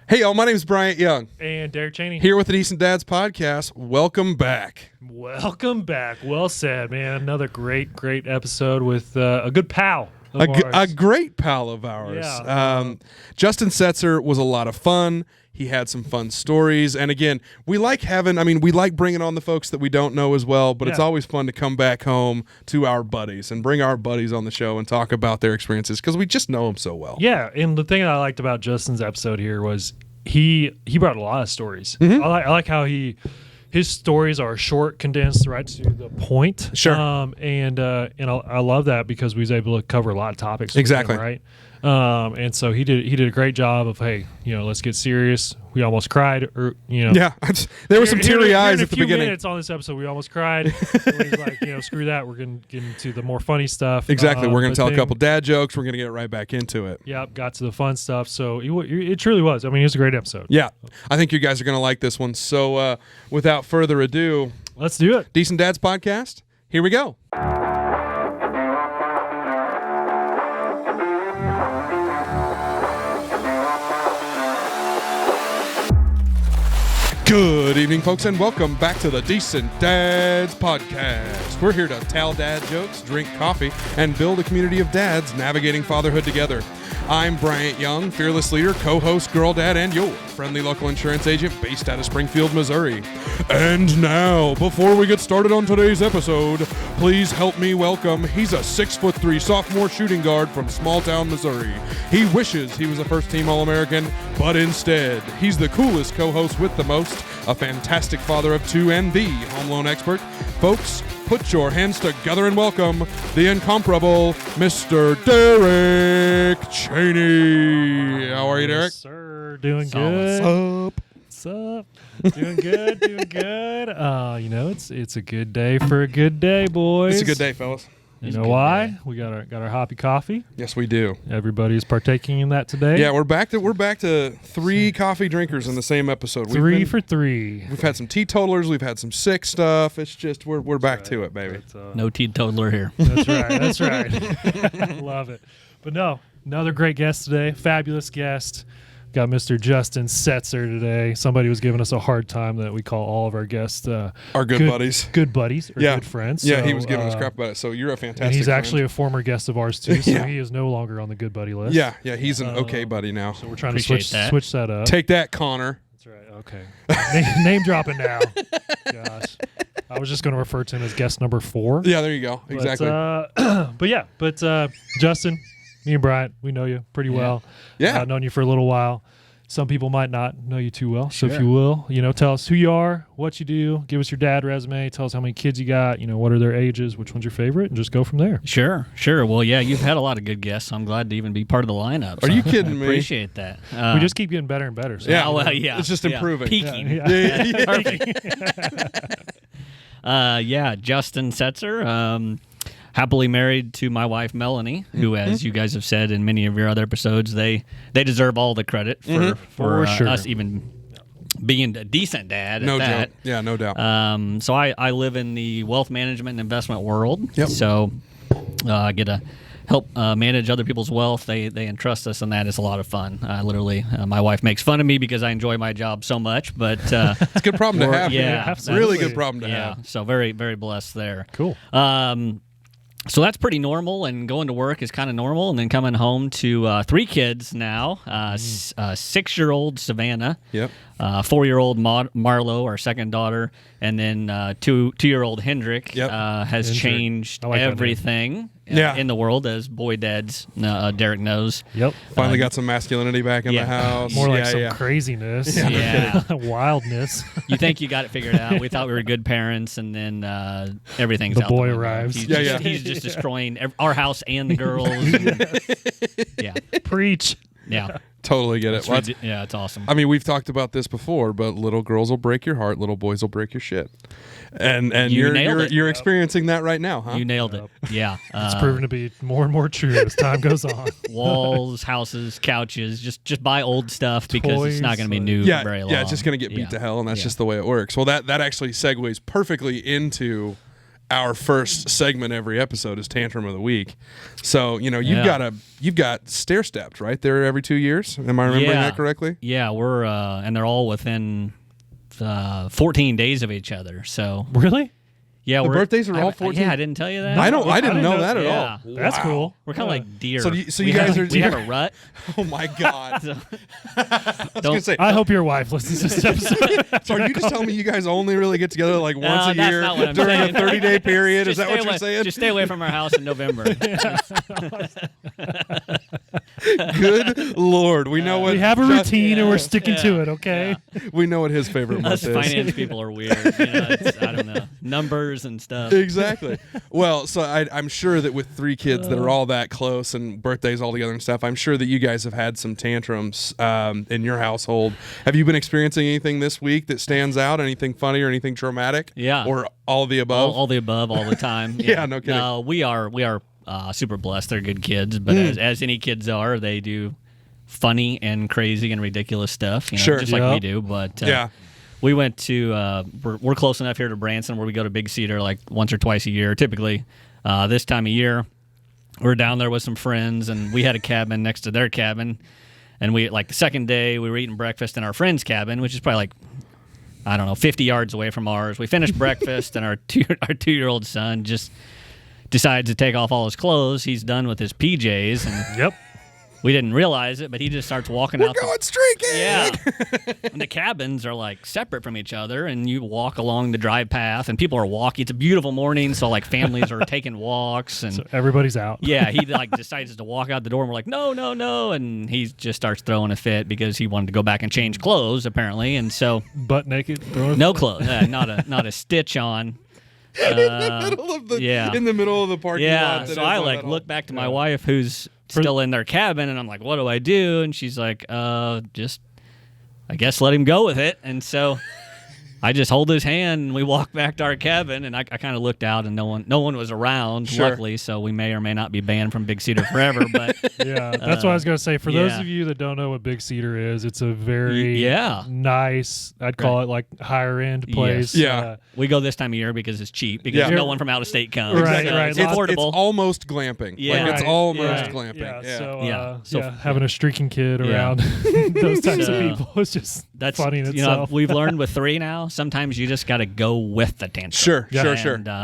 Hey, y'all, my name is Bryant Young. And Derek Chaney. Here with the Decent Dads Podcast. Welcome back. Welcome back. Well said, man. Another great episode with a good pal of A great pal of ours. Yeah. Justin Setzer was a lot of fun. He had some fun stories. And again, we like bringing on the folks that we don't know as well, but it's always fun to come back home to our buddies and bring our buddies on the show and talk about their experiences because we just know them so well. Yeah, and the thing I liked about Justin's episode here was he brought a lot of stories. Mm-hmm. I like how his stories are short, condensed, right to the point. Sure. And I love that because we was able to cover a lot of topics. Exactly. With him, right. And so he did a great job of, hey, let's get serious. We almost cried, Yeah, there were some teary eyes at the beginning. In a few minutes on this episode, we almost cried. It was like, screw that. We're going to get into the more funny stuff. Exactly. We're going to tell a couple dad jokes. We're going to get right back into it. Yep, got to the fun stuff. So it truly was. I mean, it was a great episode. Yeah, I think you guys are going to like this one. So without further ado, let's do it. Decent Dads Podcast. Here we go. Good evening, folks, and welcome back to the Decent Dads Podcast. We're here to tell dad jokes, drink coffee, and build a community of dads navigating fatherhood together. I'm Bryant Young, fearless leader, co-host, girl dad, and your friendly local insurance agent based out of Springfield, Missouri. And now, before we get started on today's episode, please help me welcome, he's a 6'3" sophomore shooting guard from small town Missouri. He wishes he was a first-team All-American, but instead, he's the coolest co-host with the most, a fantastic father of two, and the home loan expert. Folks, put your hands together and welcome the incomparable Mr. Derek Chaney. How are you, Derek? Yes, sir. Doing good. What's up? Doing good. It's a good day for a good day, boys. It's a good day, fellas. You know why? We got our hoppy coffee. Yes, we do. Everybody's partaking in that today. Yeah, we're back to three coffee drinkers in the same episode. Three for three. We've had some teetotalers. We've had some sick stuff. It's just we're back to it, baby. No teetotaler here. That's right. Love it. But no, another great guest today. Fabulous guest. Got Mr. Justin Setzer today. Somebody was giving us a hard time that we call all of our guests our good buddies. Good buddies or good friends. Yeah, so, he was giving us crap about it. So you're a fantastic and he's friend. actually a former guest of ours too, so he is no longer on the good buddy list. Yeah, he's an okay buddy now. So we're trying to switch that up. Take that, Connor. That's right. Okay. Name dropping now. Gosh. I was just going to refer to him as guest number 4. Yeah, there you go. Exactly. But Justin, me and Bryant, we know you pretty well. Yeah. I've known you for a little while. Some people might not know you too well. So if you will, tell us who you are, what you do, give us your dad resume, tell us how many kids you got, what are their ages, which one's your favorite, and just go from there. Sure. Well, yeah, you've had a lot of good guests. So I'm glad to even be part of the lineup. Are you kidding me? Appreciate that. We just keep getting better and better. So It's just improving. Peaking. Perfect. Justin Setzer. Happily married to my wife, Melanie, who, as you guys have said in many of your other episodes, they deserve all the credit for sure. us even being a decent dad No at that. joke. Yeah, no doubt. So I live in the wealth management and investment world. Yep. So I get to help manage other people's wealth. They entrust us, and that is a lot of fun. My wife makes fun of me because I enjoy my job so much, but it's a good problem to have. Yeah, absolutely. Really good problem to have. So very, very blessed there. Cool. So that's pretty normal, and going to work is kind of normal, and then coming home to 3 kids now, 6-year-old Savannah, 4-year-old Marlo, our second daughter, and then 2-year-old Hendrick has changed everything in the world, as boy dads Derek knows. Yep. Finally got some masculinity back in the house. More like some craziness. Wildness. You think you got it figured out. We thought we were good parents, and then everything's out the window. The boy arrives. He's just destroying our house and the girls. Preach. Yeah. Totally get it. It's awesome. I mean, we've talked about this before, but little girls will break your heart, little boys will break your shit. And you're experiencing that right now, huh? You nailed it. Yeah. It's proven to be more and more true as time goes on. Walls, houses, couches, just buy old stuff because Toys, it's not going to be new for very long. Yeah, it's just going to get beat to hell, and that's just the way it works. Well, that actually segues perfectly into our first segment every episode is Tantrum of the Week. So, you've got stair-stepped, right? They're every 2 years. Am I remembering that correctly? Yeah, we're and they're all within 14 days of each other. So really? Yeah, the birthdays are all 14. Yeah, I didn't tell you that. I didn't know that at all. That's cool. We're kind of like deer. So you guys are. We have a rut. Oh my God! I hope your wife listens to this episode. So are you just telling me you guys only really get together like once a year during a 30-day period? Is that what you're saying? Just stay away from our house in November. Good Lord, we know what we have a routine and we're sticking to it. Okay, we know what his favorite month is. Us finance people are weird. I don't know, numbers and stuff. Exactly. Well, so I'm sure that with 3 kids that are all that close and birthdays all together and stuff, I'm sure that you guys have had some tantrums in your household. Have you been experiencing anything this week that stands out? Anything funny or anything traumatic? Yeah. Or all of the above? All the above, all the time. Yeah, no kidding. No, we are super blessed. They're good kids, but as any kids are, they do funny and crazy and ridiculous stuff. Just like we do. But we went to we're close enough here to Branson where we go to Big Cedar like once or twice a year. Typically, this time of year, we're down there with some friends, and we had a cabin next to their cabin. And we the second day we were eating breakfast in our friend's cabin, which is probably 50 yards away from ours. We finished breakfast, and our 2-year-old son just decides to take off all his clothes. He's done with his PJs, and we didn't realize it, but he just starts walking out. We're going streaking! Yeah. And the cabins are separate from each other, and you walk along the drive path, and people are walking. It's a beautiful morning, so families are taking walks. And so everybody's out. Yeah, he decides to walk out the door, and we're like, no. And he just starts throwing a fit because he wanted to go back and change clothes, apparently. And so. Butt naked? No clothes. Not a stitch on. In the middle of the parking lot. Yeah, so I look back to my wife who's still in their cabin, and I'm like, what do I do? And she's like, just, I guess let him go with it. And so I just hold his hand, and we walk back to our cabin, and I kind of looked out, and no one was around, luckily, so we may or may not be banned from Big Cedar forever. But yeah, that's what I was going to say. For those of you that don't know what Big Cedar is, it's a very nice, I'd call it higher end place. Yes. Yeah. We go this time of year because it's cheap, because no one from out of state comes. Right. It's affordable. It's almost glamping. Yeah. It's almost glamping. Yeah. So having a streaking kid around those types of people is just funny in itself. We've learned with 3 now, sometimes you just got to go with the tantrum. Sure.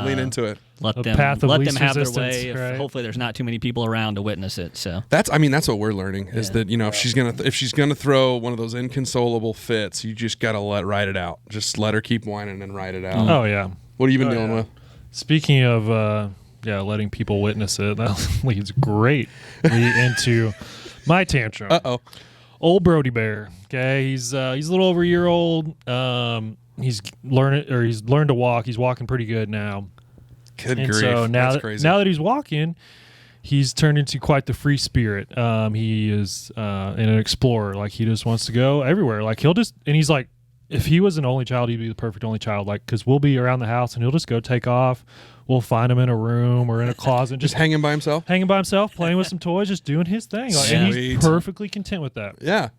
Lean into it. Let them have their way. Hopefully, there's not too many people around to witness it. So that's what we're learning is that if she's gonna throw one of those inconsolable fits, you just gotta ride it out. Just let her keep whining and ride it out. Oh yeah. What have you been dealing with? Speaking of letting people witness it, that leads greatly into my tantrum. Old Brody Bear. Okay, he's a little over a year old. He's learned to walk. He's walking pretty good now. Good grief. So that's crazy. Now that he's walking, he's turned into quite the free spirit. He is an explorer. He just wants to go everywhere. He's like, if he was an only child, he'd be the perfect only child. Because we'll be around the house and he'll just go take off. We'll find him in a room or in a closet, just hanging by himself, playing with some toys, just doing his thing. And he's perfectly content with that. Yeah.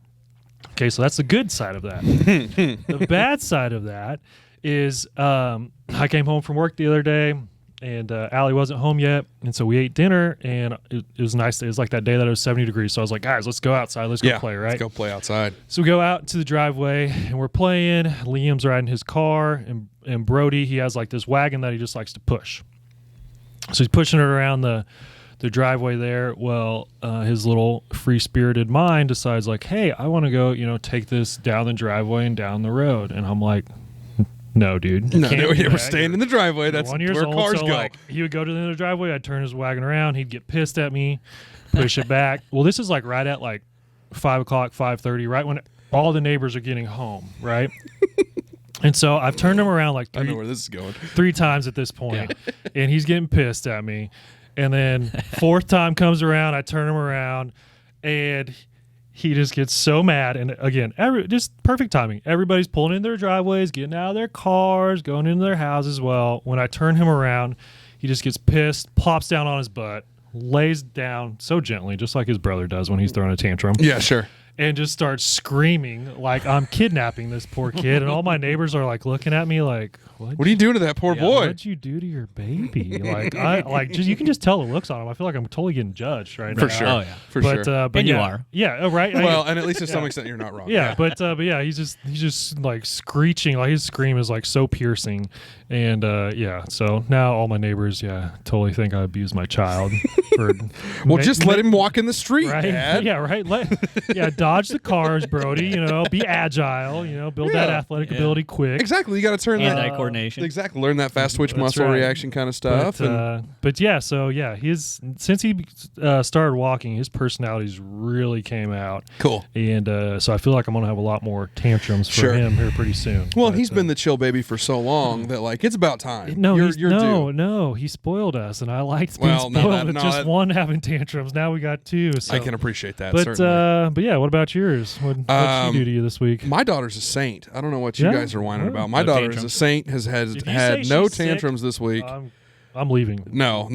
Okay, so that's the good side of that. The bad side of that is I came home from work the other day, and Allie wasn't home yet, and so we ate dinner, and it was nice. It was like that day that it was 70 degrees, so I was like, guys, let's go outside. Let's go play, right? Let's go play outside. So we go out to the driveway, and we're playing. Liam's riding his car, and Brody, he has this wagon that he just likes to push. So he's pushing it around the driveway there. Well, his little free-spirited mind decides hey, I want to go, take this down the driveway and down the road. And I'm like, no, dude. We're staying in the driveway. That's where cars go. He would go to the end of the driveway. I'd turn his wagon around. He'd get pissed at me, push it back. Well, this is right at 5 o'clock, 5:30, right when all the neighbors are getting home, right? And so I've turned him around I know where this is going. 3 times at this point, and he's getting pissed at me. And then 4th time comes around, I turn him around, and he just gets so mad. And again, just perfect timing. Everybody's pulling in their driveways, getting out of their cars, going into their houses. Well, when I turn him around, he just gets pissed, plops down on his butt, lays down so gently, just like his brother does when he's throwing a tantrum. Yeah, sure. and just start screaming like I'm kidnapping this poor kid, and all my neighbors are like looking at me like, what are you doing to that poor boy? What'd you do to your baby? You can just tell the looks on him. I feel like I'm totally getting judged right now. For sure. Oh yeah, for sure. But and you are. Yeah, right. Well, and at least to some extent you're not wrong. Yeah, but yeah, he's just like screeching. Like his scream is like so piercing, and so now all my neighbors, totally think I abused my child. Just let him walk in the street, right? Dad. Yeah, right. Dodge the cars, Brody. Be agile. Build that athletic ability quick. Exactly. You got to turn hand-eye coordination. Exactly. Learn that fast twitch muscle reaction kind of stuff. Since he started walking, his personalities really came out. Cool. And so I feel like I'm gonna have a lot more tantrums for him here pretty soon. Well, he's been the chill baby for so long that it's about time. No, you're due. No, he spoiled us, and I liked being spoiled with just one having tantrums. Now we got two. So. I can appreciate that. But certainly. but yeah, what about yours? What did she do to you this week? My daughter's a saint. I don't know what you guys are whining about. My daughter is a saint. Has had no tantrums this week. I'm leaving. No.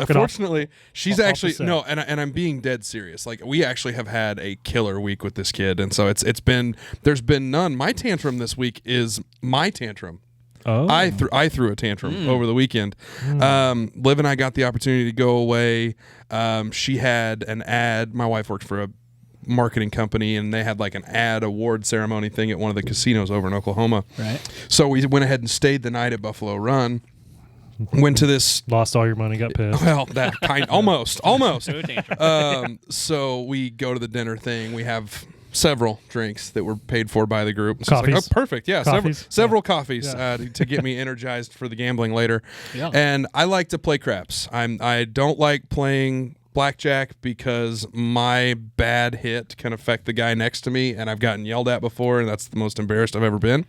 Fortunately, she's actually no, and I'm being dead serious. We actually have had a killer week with this kid, and so there's been none. My tantrum this week is my tantrum. Oh. I threw a tantrum over the weekend. Liv and I got the opportunity to go away. She had an ad. My wife works for a marketing company, and they had an ad award ceremony thing at one of the casinos over in Oklahoma. Right. So we went ahead and stayed the night at Buffalo Run. Went to this. Lost all your money, got pissed. Well, that kind almost. So we go to the dinner thing. We have several drinks that were paid for by the group. So coffees. Perfect. Yeah, coffees. several coffees to get me energized for the gambling later. Yeah. And I like to play craps. I don't like playing blackjack because my bad hit can affect the guy next to me, and I've gotten yelled at before, and that's the most embarrassed I've ever been.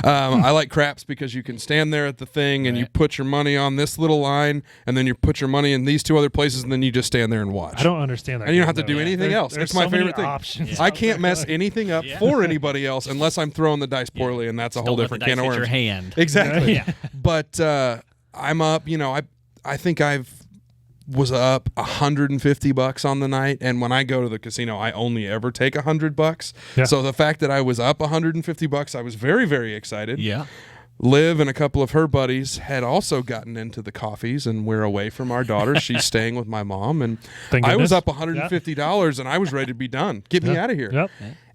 I like craps because you can stand there at the thing and you put your money on this little line, and then you put your money in these two other places, and then you just stand there and watch. I don't understand that. And you don't have to do anything else. It's my favorite thing. Options. I can't mess anything up for anybody else unless I'm throwing the dice poorly, and that's a whole different can of worms. Your hand. Exactly. But I'm up. I think was up $150 on the night, and when I go to the casino, I only ever take $100. Yeah. So the fact that I was up $150, I was very, very excited. Yeah. Liv and a couple of her buddies had also gotten into the coffees, and we're away from our daughter. She's staying with my mom, and I was up $150, and I was ready to be done. Get me out of here. Yep.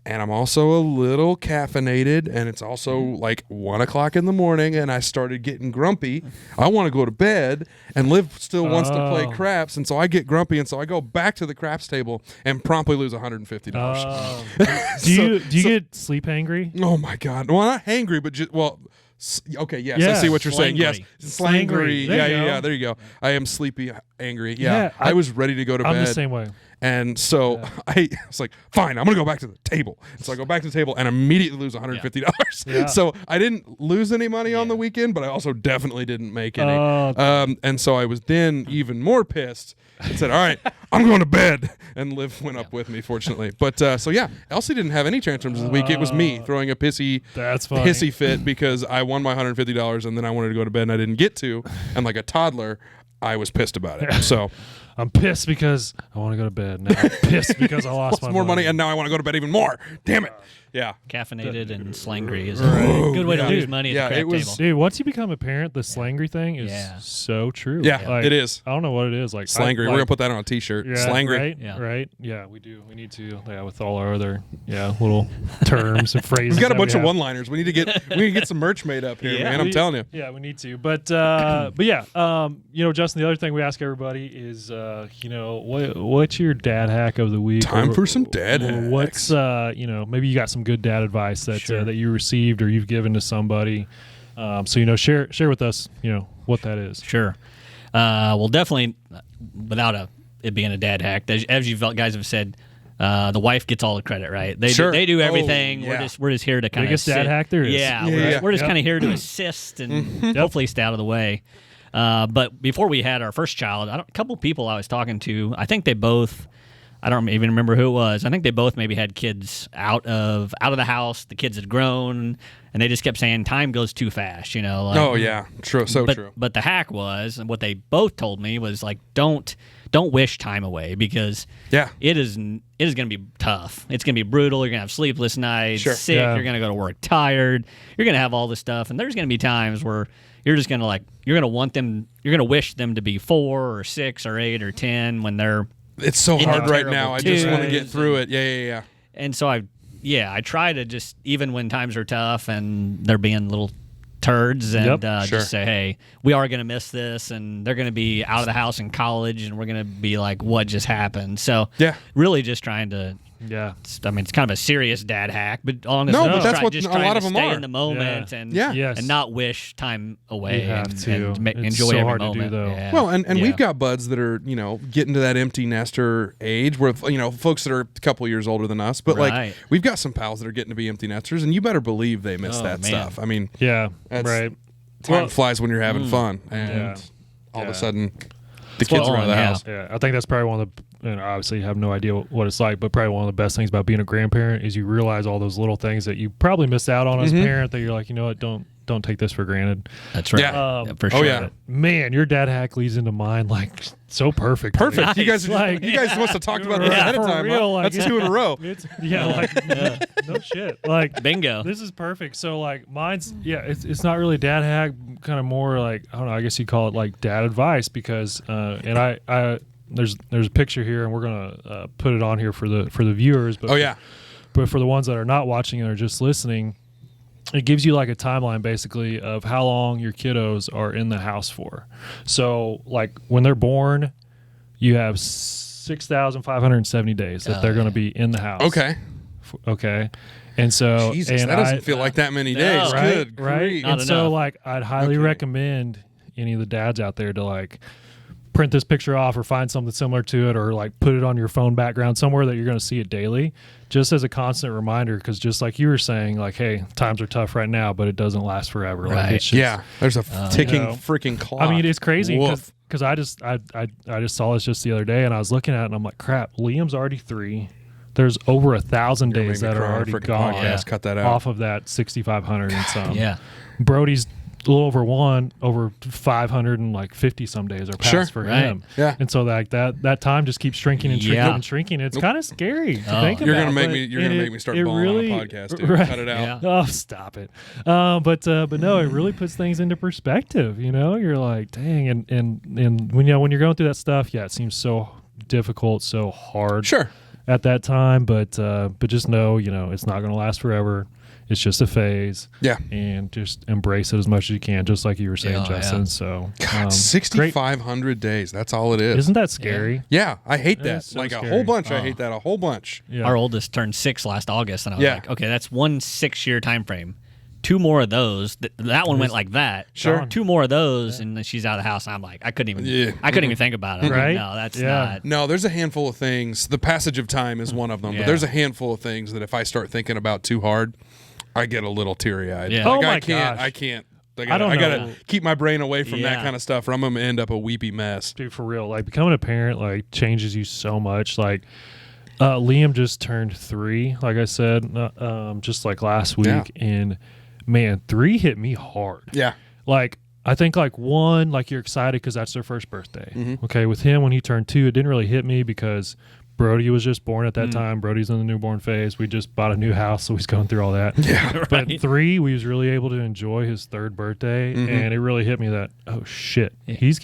And I'm also a little caffeinated, and it's also 1 o'clock in the morning, and I started getting grumpy. I want to go to bed, and Liv still wants to play craps, and so I get grumpy, and so I go back to the craps table and promptly lose $150. Do you get sleep hangry? Oh my God! Well, not hangry, but okay, yes, I see what you're saying. Yes, slangry. Yeah. There you go. I am sleepy, angry. Yeah, I was ready to go to bed. I'm the same way. And so I was like, fine, I'm going to go back to the table. And so I go back to the table and immediately lose $150. Yeah. So I didn't lose any money on the weekend, but I also definitely didn't make any. And so I was then even more pissed and said, all right, I'm going to bed. And Liv went up with me, fortunately. But Elsie didn't have any tantrums this week. It was me throwing a hissy fit because I won my $150 and then I wanted to go to bed and I didn't get to. And like a toddler, I was pissed about it. So I'm pissed because I want to go to bed. Now I'm pissed because I lost my more money, and now I want to go to bed even more. Damn it. Yeah. Caffeinated and slangry is a good way to lose money at the crap table. Dude, once you become a parent, the slangry thing is so true. Yeah, it is. I don't know what it is. Slangry. We're going to put that on a T-shirt. Yeah, slangry. Right? Yeah, we do. We need to, with all our other little terms and phrases. We've got a bunch of one-liners. We need to get some merch made up here, man. I'm telling you. Yeah, we need to. But Justin, the other thing we ask everybody is, what's your dad hack of the week? Time for some dad hacks. What's, maybe you got some good dad advice that that you received or you've given to somebody. Share with us, what that is. Sure. Well, definitely, without it being a dad hack, as you guys have said, the wife gets all the credit, right? They do everything. We're just here to kind of biggest dad hack there is. We're just kind of here to assist and hopefully stay out of the way. But before we had our first child, a couple people I was talking to, I think they both. I don't even remember who it was. I think they both maybe had kids out of the house. The kids had grown, and they just kept saying time goes too fast. True. True. But the hack was, and what they both told me was don't don't wish time away, because it is going to be tough. It's going to be brutal. You're going to have sleepless nights, sick. You're going to go to work tired. You're going to have all this stuff, and there's going to be times where you're just going to you're going to want them. You're going to wish them to be 4 or 6 or 8 or 10 when they're. It's so hard right now. I just want to get through it. Yeah. And so I try to just, even when times are tough and they're being little turds, and just say, hey, we are going to miss this, and they're going to be out of the house in college, and we're going to be like, what just happened? So really just trying to, I mean, it's kind of a serious dad hack, but honestly, but that's what a lot of them stay are. in the moment and not wish time away. You have to. And it's enjoy so every hard moment. to do, though. Yeah. Well, and we've got buds that are, getting to that empty nester age where, folks that are a couple years older than us, but like we've got some pals that are getting to be empty nesters, and you better believe they miss that stuff. I mean, time flies when you're having fun, and all of a sudden the kids are out of the house. Yeah, I think that's probably one of the, obviously you have no idea what it's like, but probably one of the best things about being a grandparent is you realize all those little things that you probably missed out on as a parent, that you're like, you know what, don't take this for granted. That's right. For sure. Oh, yeah. Man, your dad hack leads into mine so perfect. Perfect. Nice. You guys must have talked about this ahead of time. Real, That's 2 in a row. No shit. Bingo. This is perfect. So mine's it's not really dad hack, kind of more like, I don't know, I guess you call it like dad advice, because and I there's a picture here, and we're gonna put it on here for the viewers. But but for the ones that are not watching and are just listening, it gives you like a timeline basically of how long your kiddos are in the house for. So like when they're born, you have 6,570 days that they're going to be in the house. Okay. And so, Jesus, that doesn't feel like that many days. Right? Good Right. And so I'd highly recommend any of the dads out there to print this picture off or find something similar to it, or put it on your phone background somewhere that you're going to see it daily, just as a constant reminder. Because just like you were saying, hey, times are tough right now, but it doesn't last forever. Right. It's just, there's a ticking freaking clock. I mean, it's crazy because I just saw this just the other day, and I was looking at it, and I'm like, crap, Liam's already 3. There's over 1,000 days that are already gone Cut that out. off of that 6,500 and some. Yeah. Brody's a little over 550 some days are passed for him. Yeah. And so that time just keeps shrinking and shrinking and shrinking. It's kind of scary to think about. You're gonna make me start bawling on a podcast, dude. Right. Cut it out. Oh, stop it. But no, it really puts things into perspective. You're like, dang, and when you're going through that stuff, it seems so difficult, so hard. Sure. At that time, but just know, it's not going to last forever. It's just a phase. Yeah. And just embrace it as much as you can, just like you were saying, Justin. Yeah. So, God, 6,500 days. That's all it is. Isn't that scary? Yeah, I hate that. So a scary. whole bunch. I hate that a whole bunch. Yeah. Our oldest turned 6 last August, and I was like, okay, that's 1 6-year time frame. 2 more of those. That one went like that. Sure. 2 more of those, and then she's out of the house. And I'm like, I couldn't even think about it. Right? No, that's not. No, there's a handful of things. The passage of time is one of them, but there's a handful of things that if I start thinking about too hard, I get a little teary-eyed. Yeah. I can't. I gotta keep my brain away from that kind of stuff, or I'm gonna end up a weepy mess. Dude, for real. Becoming a parent changes you so much. Liam just turned 3, like I said, just last week, and man, 3 hit me hard. Yeah. I think 1, you're excited because that's their first birthday. Mm-hmm. Okay, with him when he turned 2, it didn't really hit me because Brody was just born at that time. Brody's in the newborn phase. We just bought a new house, so he's going through all that. Yeah, right. But 3, we was really able to enjoy his 3rd birthday, and it really hit me that, oh shit, he's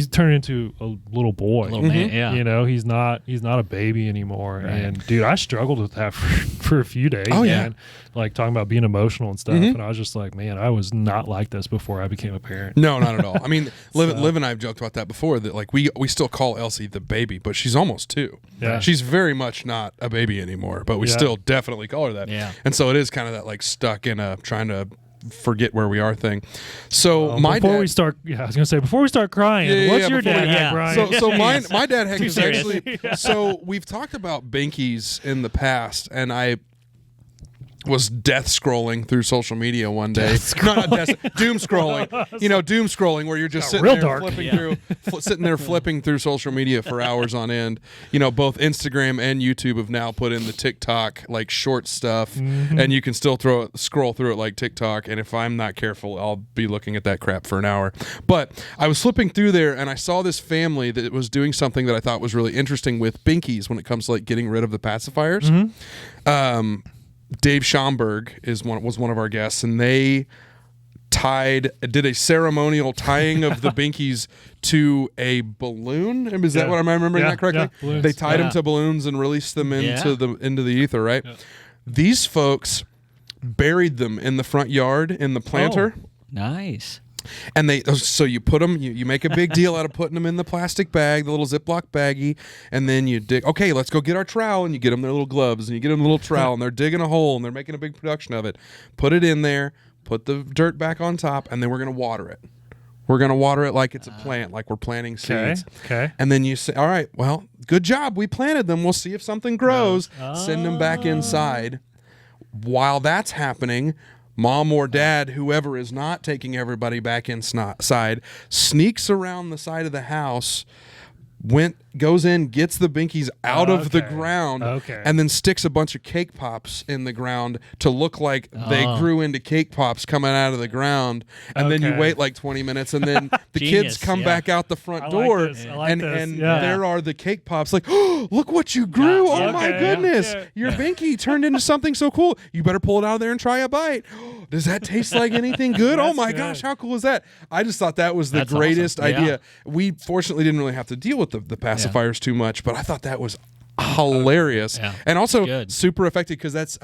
turned into a little boy. A little man, yeah. He's not a baby anymore. Right. And dude, I struggled with that for a few days. Oh man. Talking about being emotional and stuff. And I was just like, man, I was not like this before I became a parent. No, not at all. I mean, Liv and I have joked about that before, that we still call Elsie the baby, but she's almost 2. Yeah. She's very much not a baby anymore, but we still definitely call her that. Yeah. And so it is kind of that stuck in a trying to forget where we are thing. So before we start crying, what's your dad hack, Brian? So my dad hack is actually so we've talked about binkies in the past, and was death scrolling through social media one day. Doom scrolling. Doom scrolling where you're just sitting there flipping through social media for hours on end. Both Instagram and YouTube have now put in the TikTok like short stuff, and you can still scroll through it like TikTok. And if I'm not careful, I'll be looking at that crap for an hour. But I was flipping through there, and I saw this family that was doing something that I thought was really interesting with binkies when it comes to like getting rid of the pacifiers. Dave Schomburg was one of our guests, and they did a ceremonial tying of the binkies to a balloon. Is that what I'm remembering that correctly? Yeah, they tied them to balloons and released them into the ether, right? Yeah. These folks buried them in the front yard in the planter. Oh, nice. And so you put them, you make a big deal out of putting them in the plastic bag, the little Ziploc baggie, and then you dig, okay, let's go get our trowel, and you get them their little gloves, and you get them a little trowel, and they're digging a hole, and they're making a big production of it. Put it in there, put the dirt back on top, and then we're going to water it. We're going to water it like it's a plant, like we're planting seeds. Okay. And then you say, all right, well, good job. We planted them. We'll see if something grows. Send them back inside. While that's happening, Mom or Dad, whoever is not taking everybody back inside, sneaks around the side of the house, goes in, gets the binkies out of the ground, and then sticks a bunch of cake pops in the ground to look like they grew into cake pops coming out of the ground. And then you wait like 20 minutes, and then the kids come back out the front door, and there are the cake pops. Like, oh, look what you grew! Oh my goodness, your binky turned into something so cool. You better pull it out of there and try a bite. Does that taste like anything good? Oh my gosh, how cool is that? I just thought that was the greatest idea. We fortunately didn't really have to deal with the pacifiers too much, but I thought that was hilarious and also super effective because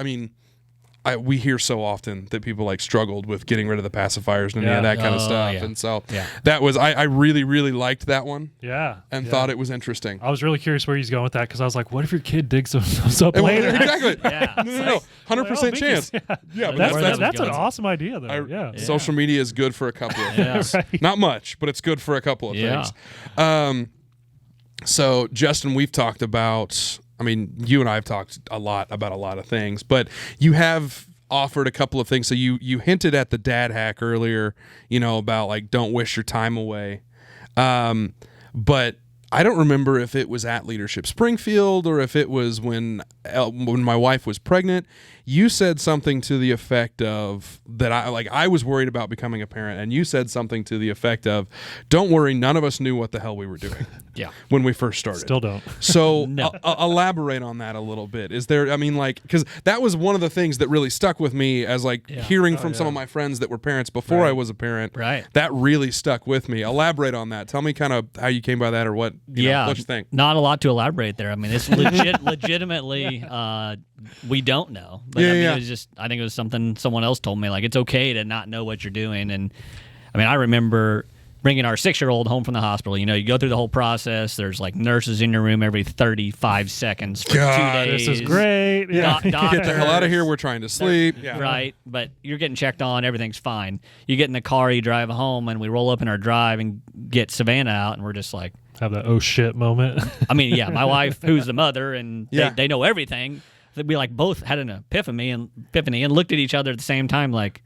we hear so often that people like struggled with getting rid of the pacifiers and any of that kind of stuff. And so that was, I really, really liked that one. Yeah. And thought it was interesting. I was really curious where he's going with that because I was like, what if your kid digs those up later? Exactly. No, 100% chance. Yeah, but that's an awesome idea though. Social media is good for a couple of things. Not much, but it's good for a couple of things. So, Justin, we've talked about, you and I have talked a lot about a lot of things, but you have offered a couple of things. So you hinted at the dad hack earlier, about like, don't wish your time away. But I don't remember if it was at Leadership Springfield or if it was when my wife was pregnant. You said something to the effect of that I was worried about becoming a parent, and you said something to the effect of, "Don't worry, none of us knew what the hell we were doing." When we first started, still don't. So elaborate on that a little bit. Is there? Because that was one of the things that really stuck with me as hearing from some of my friends that were parents before I was a parent. Right. That really stuck with me. Elaborate on that. Tell me kind of how you came by that, or what what you think. Not a lot to elaborate there. It's legitimately we don't know. But it was just, I think it was something someone else told me, like, it's okay to not know what you're doing. And I remember bringing our 6-year-old home from the hospital. You go through the whole process. There's like nurses in your room every 35 seconds for 2 days. This is great. Get the hell out of here. We're trying to sleep. Right. But you're getting checked on. Everything's fine. You get in the car, you drive home, and we roll up in our drive and get Savannah out, and we're just like, have that oh shit moment. My wife, who's the mother, and they know everything. We both had an epiphany and looked at each other at the same time, like,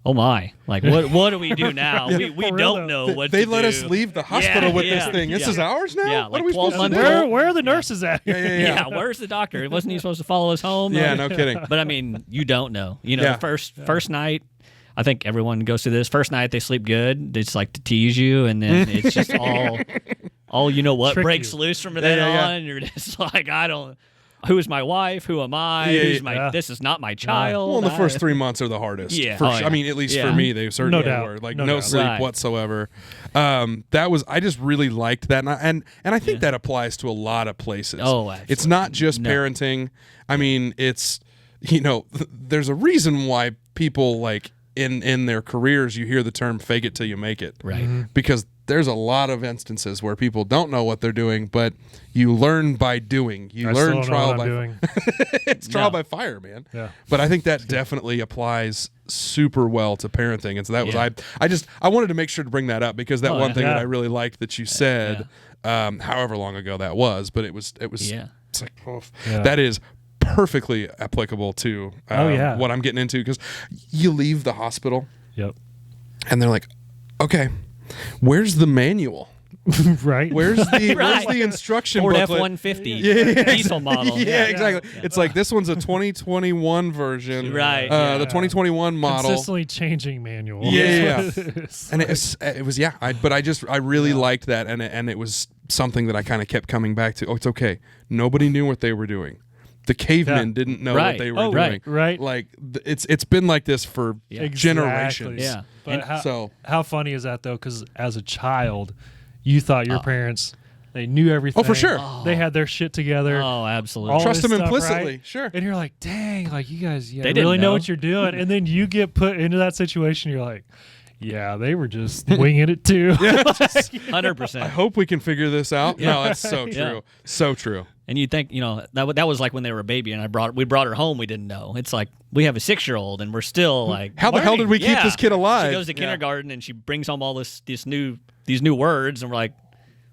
oh my, what do we do now? We don't know what to do. They let us leave the hospital with this thing. This is ours now? Yeah, what are we supposed to do? Where are the nurses at? Where's the doctor? Wasn't he supposed to follow us home? Yeah, no kidding. But you don't know. The first night, I think everyone goes through this. First night they sleep good. They just like to tease you, and then it's just all breaks loose from then on. And you're just like, who is my wife? Who am I? This is not my child. Well, the first 3 months are the hardest. At least for me, they certainly were. No sleep whatsoever. I just really liked that, and I think that applies to a lot of places. Oh, absolutely. It's not just parenting. It's there's a reason why people in their careers you hear the term "fake it till you make it," right? Because there's a lot of instances where people don't know what they're doing, but you learn by doing. You learn trial by doing. It's trial by fire, man. Yeah. But I think that definitely applies super well to parenting, and so that was I wanted to make sure to bring that up because that that I really liked that you said, however long ago that was, but it was it's like that is perfectly applicable to what I'm getting into, because you leave the hospital. Yep. And they're like, okay, where's the manual? Right. Where's the instruction Ford booklet? F-150 diesel model. Yeah, exactly. Yeah. It's like, this one's a 2021 version. Right. The 2021 model. Consistently changing manual. Yeah. And it was I really liked that, and it was something that I kind of kept coming back to. Oh, it's okay. Nobody knew what they were doing. The cavemen didn't know what they were doing. Right. Like, it's been like this for generations. Yeah. But how funny is that, though? Because as a child, you thought your parents, they knew everything. Oh, for sure. They had their shit together. Oh, absolutely. Trust them stuff, implicitly. right? Sure. And you're like, dang, like, you guys They really didn't know what you're doing. And then you get put into that situation, you're like, yeah, they were just winging it too. 100%. I hope we can figure this out. No, that's so true. Yeah. So true. And you think, that was like when they were a baby, and we brought her home. We didn't know. It's like we have a 6-year-old, and we're still like, how the hell did we keep this kid alive? She goes to kindergarten, and she brings home all these new words, and we're like,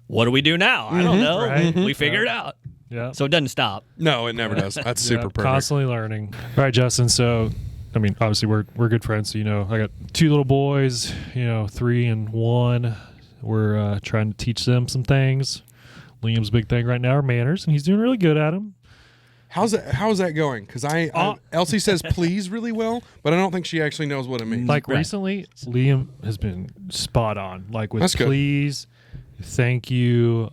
what do we do now? I don't know. Right. We figure it out. Yeah. So it doesn't stop. No, it never does. That's super perfect. Constantly learning. All right, Justin. So, I mean, obviously we're good friends. So, I got 2 little boys. 3 and 1. We're trying to teach them some things. Liam's big thing right now are manners, and he's doing really good at them. How's that going? Because Elsie says please really well, but I don't think she actually knows what it means. Like recently, Liam has been spot on. Like with That's good. Please, thank you.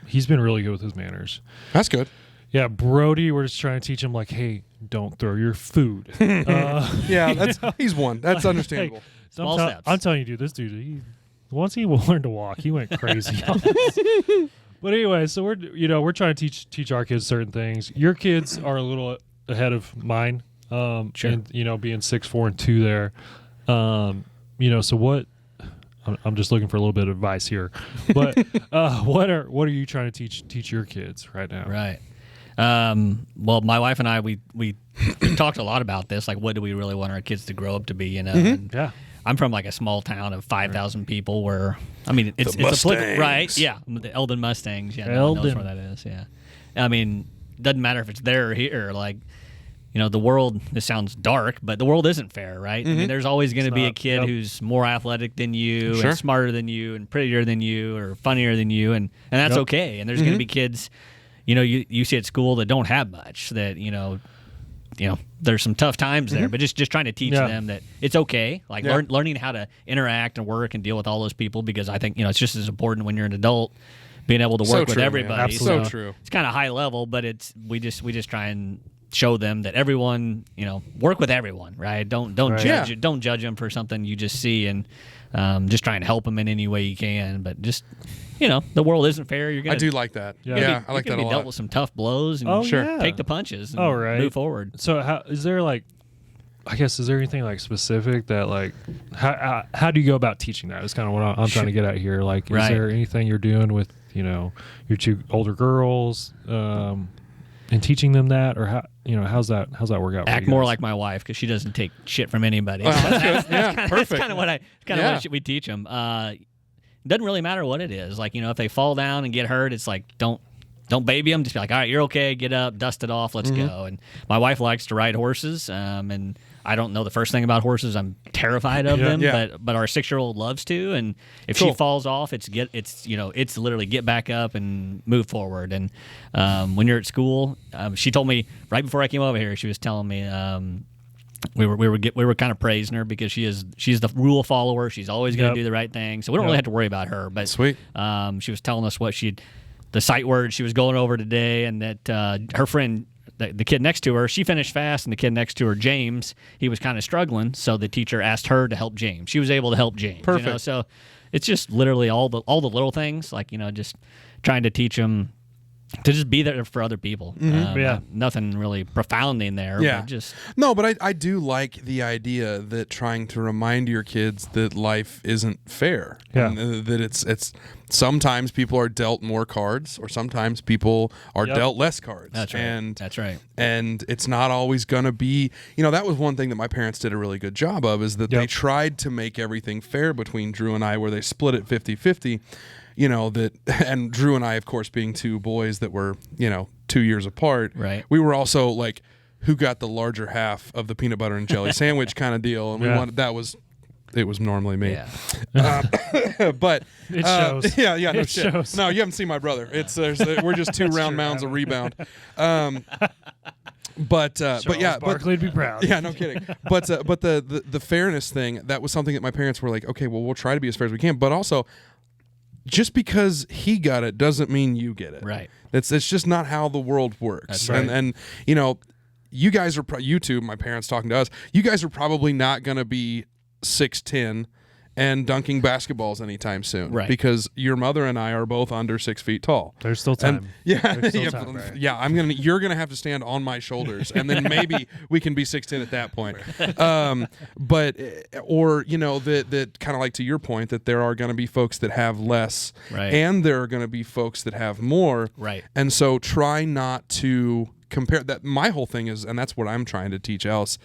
He's been really good with his manners. That's good. Yeah, Brody, we're just trying to teach him, like, hey, don't throw your food. Yeah, he's one. That's understandable. Hey, Small steps. I'm telling you, dude, this dude, once he will learn to walk, he went crazy on us. But anyway, so we're trying to teach our kids certain things. Your kids are a little ahead of mine. Sure. And being 6, 4, and 2 there. So what? I'm just looking for a little bit of advice here. But what are you trying to teach your kids right now? Right. Well, my wife and I, we talked a lot about this. Like, what do we really want our kids to grow up to be? And, Yeah. I'm from like a small town of 5,000 people where, I mean, it's Mustangs. right? Yeah, the Eldon Mustangs. Yeah, no one knows where that is. Yeah, I mean, doesn't matter if it's there or here. Like, the world. This sounds dark, but the world isn't fair, right? I mean, there's always going to be a kid who's more athletic than you, and smarter than you, and prettier than you, or funnier than you, and that's okay. And there's going to be kids, you see at school that don't have much. That there's some tough times there, but just trying to teach them that it's okay. Like learning how to interact and work and deal with all those people, because I think it's just as important when you're an adult, being able to work with everybody. Absolutely. So true. It's kind of high level, but we just try and show them that everyone, work with everyone, right? Don't judge them for something you just see, and just try and help them in any way you can. But just the world isn't fair. You're gonna. I do like that. Yeah, I like that a lot. Be dealt with some tough blows and take the punches. And move forward. So is there is there anything like specific that like how do you go about teaching that? Is kind of what I'm trying to get at here. Like, is there anything you're doing with your 2 older girls and teaching them that, or how's that work out? Act more like my wife, because she doesn't take shit from anybody. Perfect. That's kind of what we teach them. Doesn't really matter what it is. Like, if they fall down and get hurt, it's like, don't baby them. Just be like, all right, you're okay. Get up, dust it off. Let's go. And my wife likes to ride horses. And I don't know the first thing about horses. I'm terrified of them. But our 6-year-old loves to. And if she falls off, it's literally get back up and move forward. And when you're at school, she told me right before I came over here, she was telling me. We were kind of praising her because she's the rule follower. She's always going to do the right thing, so we don't really have to worry about her. But sweet. She was telling us the sight words she was going over today, and that her friend, the kid next to her, she finished fast, and the kid next to her, James, he was kind of struggling. So the teacher asked her to help James. She was able to help James. Perfect. So it's just literally all the little things, like just trying to teach them to just be there for other people. Nothing really profound in there. Yeah. But I do like the idea that trying to remind your kids that life isn't fair. Yeah. And that it's sometimes people are dealt more cards, or sometimes people are dealt less cards. That's right. That's right. And it's not always going to be, that was one thing that my parents did a really good job of, is that they tried to make everything fair between Drew and I, where they split it 50-50. that, and Drew and I, of course, being two boys that were, 2 years apart, right. we were also like, who got the larger half of the peanut butter and jelly sandwich kind of deal, and we wanted it was normally me. Yeah. But it shows. No it shit. Shows. No, you haven't seen my brother. We're just two round mounds of rebound. But Barkley'd be proud. Yeah, no kidding. But the fairness thing, that was something that my parents were like, okay, well, we'll try to be as fair as we can, but also, just because he got it doesn't mean you get it. Right. It's just not how the world works. That's right. And you guys are you two, my parents talking to us. You guys are probably not going to be 6'10" and dunking basketballs anytime soon, right? Because your mother and I are both under 6 feet tall. There's still time. And, There's still time, right? Yeah. You're gonna have to stand on my shoulders, and then maybe we can be 6'10" at that point. But that kind of like to your point that there are going to be folks that have less, right? And there are going to be folks that have more, right? And so try not to compare that. My whole thing is, and that's what I'm trying to teach Alice.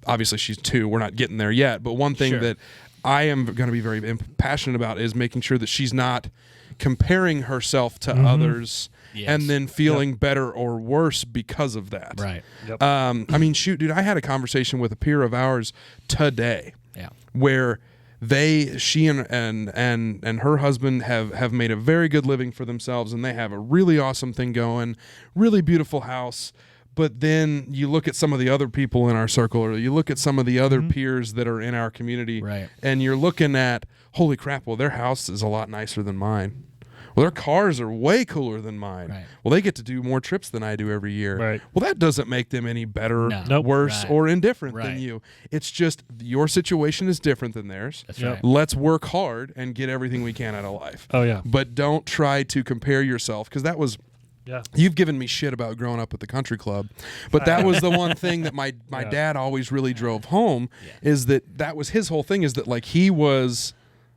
Obviously, she's 2. We're not getting there yet. But one thing that I am going to be very passionate about is making sure that she's not comparing herself to others and then feeling better or worse because of that. Right. Yep. I mean, shoot, dude, I had a conversation with a peer of ours today where she and her husband have made a very good living for themselves, and they have a really awesome thing going, really beautiful house. But then you look at some of the other people in our circle, or you look at some of the other peers that are in our community, right? And you're looking at, holy crap, well, their house is a lot nicer than mine. Well, their cars are way cooler than mine. Right. Well, they get to do more trips than I do every year. Right. Well, that doesn't make them any better, Nope. worse, or indifferent Right. than you. It's just your situation is different than theirs. That's right. Let's work hard and get everything we can out of life. Oh, yeah. But don't try to compare yourself, because that was... Yeah. You've given me shit about growing up at the country club, but that was the one thing that my dad always really drove home, is that was his whole thing, is that like he was,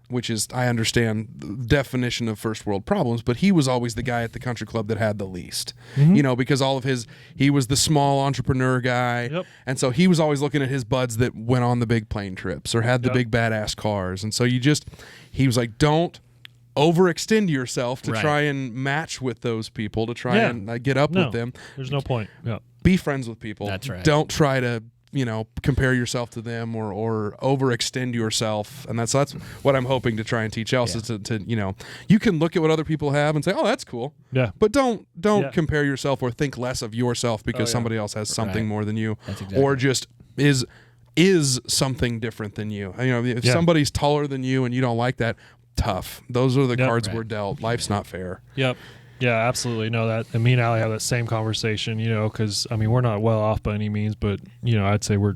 which is, I understand the definition of first world problems, but he was always the guy at the country club that had the least, because all of he was the small entrepreneur guy. And so he was always looking at his buds that went on the big plane trips or had the big badass cars. And so he was like, don't overextend yourself to try and match with those people, to try and get up with them. There's no point. Yeah. Be friends with people. That's right. Don't try to, compare yourself to them or overextend yourself. And that's what I'm hoping to try and teach else is to you can look at what other people have and say, oh, that's cool. Yeah. But don't compare yourself or think less of yourself because somebody else has something more than you, or just is something different than you. If somebody's taller than you and you don't like that, tough. Those are the cards we're dealt. Life's not fair. Yep. Yeah, absolutely. No, that, and me and Allie have that same conversation, because, we're not well off by any means, but, I'd say we're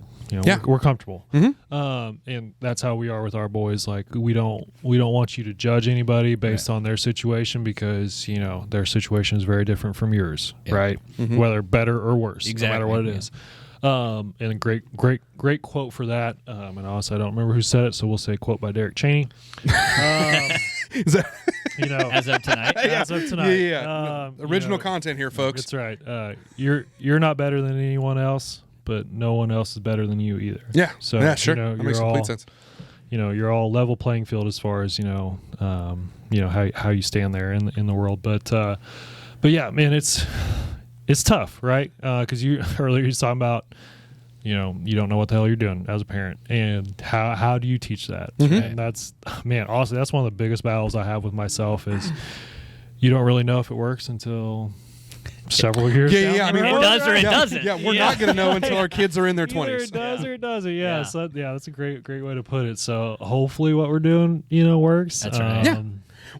comfortable. And that's how we are with our boys. Like, we don't want you to judge anybody based on their situation, because, their situation is very different from yours, right? Whether better or worse, no matter what it is. And great quote for that. And also, I don't remember who said it, so we'll say quote by Derek Chaney. Is that as of tonight? As of tonight. Yeah. Original content here, folks. That's right. You're not better than anyone else, but no one else is better than you either. Yeah. So sure. That makes complete sense. You're all level playing field as far as how you stand there in the world. But yeah, man, it's tough, right? Because earlier you was talking about, you don't know what the hell you're doing as a parent, and how do you teach that? And that's, man, honestly, that's one of the biggest battles I have with myself is you don't really know if it works until several years. Yeah. I mean, it does or it doesn't. Yeah, we're not going to know until our kids are in their 20s. Either it does or it doesn't. Yeah. So that's a great way to put it. So hopefully what we're doing, works. That's right.